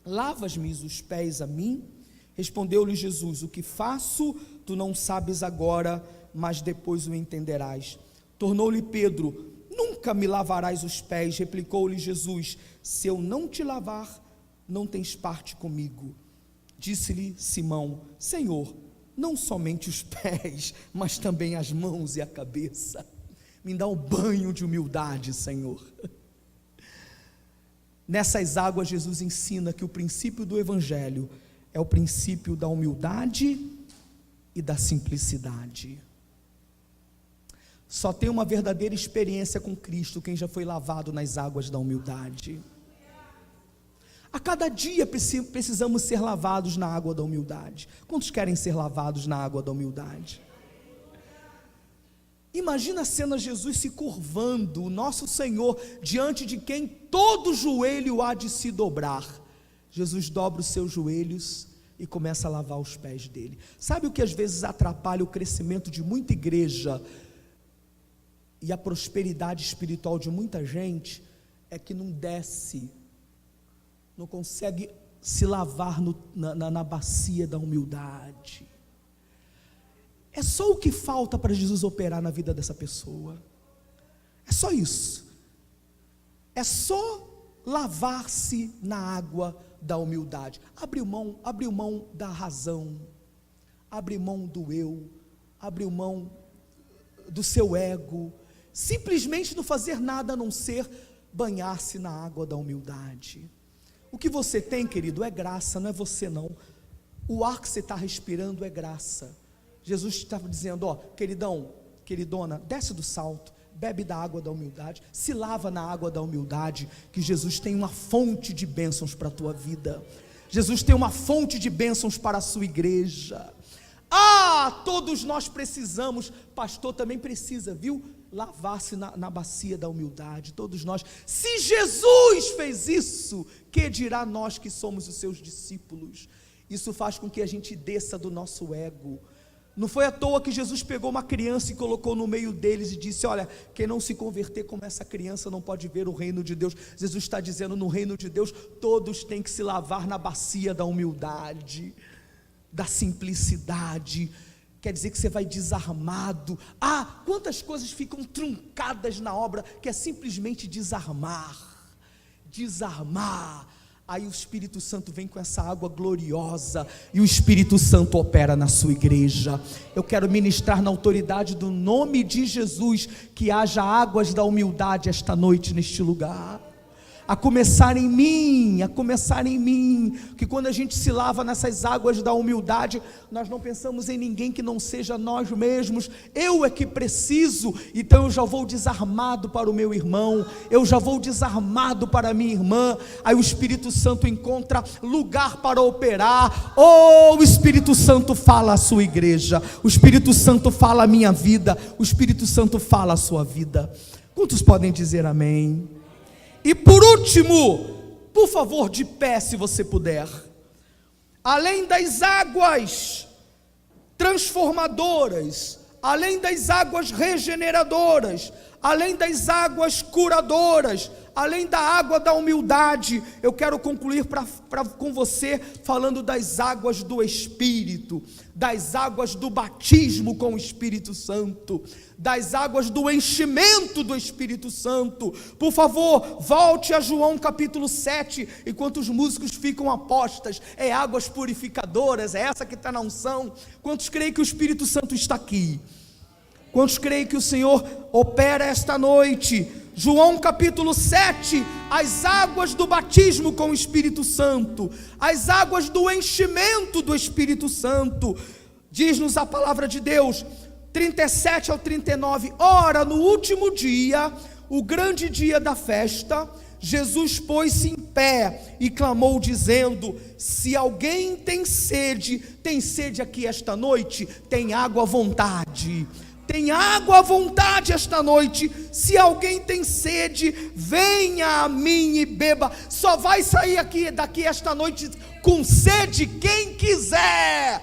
lavas-me os pés a mim? Respondeu-lhe Jesus, o que faço, tu não sabes agora, mas depois o entenderás. Tornou-lhe Pedro, nunca me lavarás os pés. Replicou-lhe Jesus, se eu não te lavar, não tens parte comigo. Disse-lhe Simão, Senhor, não somente os pés, mas também as mãos e a cabeça. Me dá um banho de humildade, Senhor. Nessas águas Jesus ensina que o princípio do Evangelho é o princípio da humildade e da simplicidade. Só tem uma verdadeira experiência com Cristo quem já foi lavado nas águas da humildade. A cada dia precisamos ser lavados na água da humildade. Quantos querem ser lavados na água da humildade? Imagina a cena, Jesus se curvando, o nosso Senhor, diante de quem todo joelho há de se dobrar. Jesus dobra os seus joelhos e começa a lavar os pés dele. Sabe o que às vezes atrapalha o crescimento de muita igreja e a prosperidade espiritual de muita gente? É que não desce, não consegue se lavar na bacia da humildade. É só o que falta para Jesus operar na vida dessa pessoa. É só isso. É só lavar-se na água da humildade. Abriu mão da razão, abriu mão do eu, abriu mão do seu ego, simplesmente não fazer nada a não ser banhar-se na água da humildade. O que você tem, querido, é graça, não é você não. O ar que você está respirando é graça. Jesus estava dizendo, ó, queridão, queridona, desce do salto, bebe da água da humildade, se lava na água da humildade, que Jesus tem uma fonte de bênçãos para a tua vida. Jesus tem uma fonte de bênçãos para a sua igreja. Todos nós precisamos, pastor também precisa, viu? Lavar-se na bacia da humildade, todos nós. Se Jesus fez isso, que dirá nós que somos os seus discípulos? Isso faz com que a gente desça do nosso ego. Não foi à toa que Jesus pegou uma criança e colocou no meio deles e disse, olha, quem não se converter como essa criança não pode ver o reino de Deus. Jesus está dizendo, no reino de Deus, todos têm que se lavar na bacia da humildade, da simplicidade. Quer dizer que você vai desarmado. Quantas coisas ficam truncadas na obra, que é simplesmente desarmar. Aí o Espírito Santo vem com essa água gloriosa, e o Espírito Santo opera na sua igreja. Eu quero ministrar na autoridade do nome de Jesus, que haja águas da humildade esta noite neste lugar. A começar em mim, que quando a gente se lava nessas águas da humildade, nós não pensamos em ninguém que não seja nós mesmos. Eu é que preciso, então eu já vou desarmado para o meu irmão, eu já vou desarmado para a minha irmã. Aí o Espírito Santo encontra lugar para operar. O Espírito Santo fala a sua igreja, o Espírito Santo fala a minha vida, o Espírito Santo fala a sua vida. Quantos podem dizer amém? E por último, por favor, de pé se você puder, além das águas transformadoras, além das águas regeneradoras, além das águas curadoras, além da água da humildade, eu quero concluir com você falando das águas do Espírito, das águas do batismo com o Espírito Santo, das águas do enchimento do Espírito Santo. Por favor, volte a João capítulo 7, enquanto os músicos ficam apostas, é águas purificadoras, é essa que está na unção. Quantos creem que o Espírito Santo está aqui? Quantos creem que o Senhor opera esta noite? João capítulo 7, as águas do batismo com o Espírito Santo, as águas do enchimento do Espírito Santo. Diz-nos a palavra de Deus, 37 ao 39, ora, no último dia, o grande dia da festa, Jesus pôs-se em pé e clamou dizendo, se alguém tem sede aqui esta noite, tem água à vontade. Tem água à vontade esta noite. Se alguém tem sede, venha a mim e beba. Só vai sair daqui esta noite com sede quem quiser.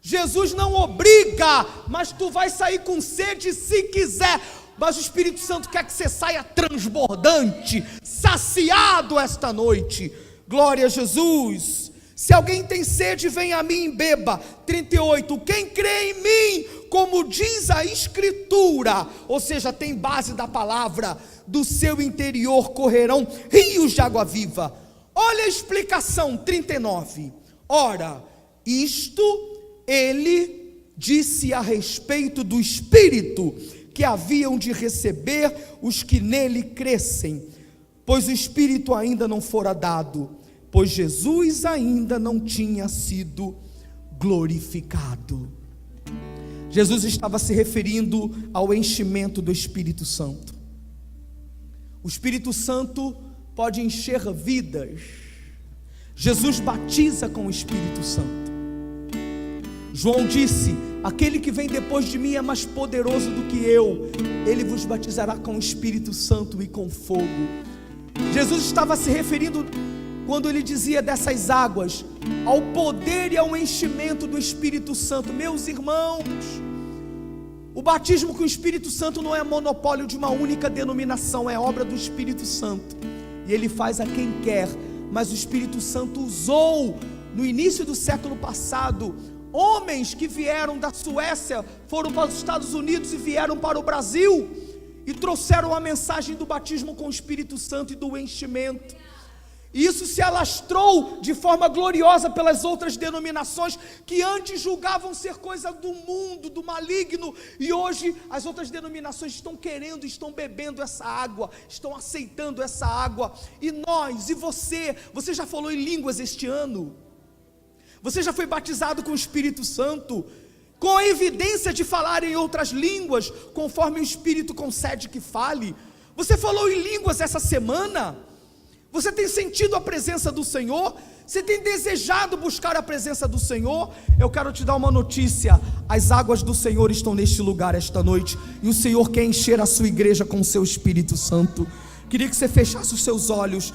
Jesus não obriga, mas tu vai sair com sede se quiser. Mas o Espírito Santo quer que você saia transbordante, saciado esta noite. Glória a Jesus. Se alguém tem sede, venha a mim e beba. 38, quem crê em mim, como diz a Escritura, ou seja, tem base da palavra, do seu interior correrão rios de água viva. Olha a explicação, 39, ora, isto ele disse a respeito do Espírito, que haviam de receber os que nele crescem, pois o Espírito ainda não fora dado, pois Jesus ainda não tinha sido glorificado. Jesus estava se referindo ao enchimento do Espírito Santo. O Espírito Santo pode encher vidas. Jesus batiza com o Espírito Santo. João disse, aquele que vem depois de mim é mais poderoso do que eu, ele vos batizará com o Espírito Santo e com fogo. Jesus estava se referindo, quando ele dizia dessas águas, ao poder e ao enchimento do Espírito Santo. Meus irmãos, o batismo com o Espírito Santo não é monopólio de uma única denominação, é obra do Espírito Santo, e ele faz a quem quer. Mas o Espírito Santo usou, no início do século passado, homens que vieram da Suécia, foram para os Estados Unidos e vieram para o Brasil, e trouxeram a mensagem do batismo com o Espírito Santo e do enchimento. E isso se alastrou de forma gloriosa pelas outras denominações, que antes julgavam ser coisa do mundo, do maligno, e hoje as outras denominações estão querendo, estão bebendo essa água, estão aceitando essa água. E nós, e você já falou em línguas este ano? Você já foi batizado com o Espírito Santo, com a evidência de falar em outras línguas, conforme o Espírito concede que fale? Você falou em línguas essa semana? Você tem sentido a presença do Senhor? Você tem desejado buscar a presença do Senhor? Eu quero te dar uma notícia: as águas do Senhor estão neste lugar esta noite, e o Senhor quer encher a sua igreja com o seu Espírito Santo. Queria que você fechasse os seus olhos.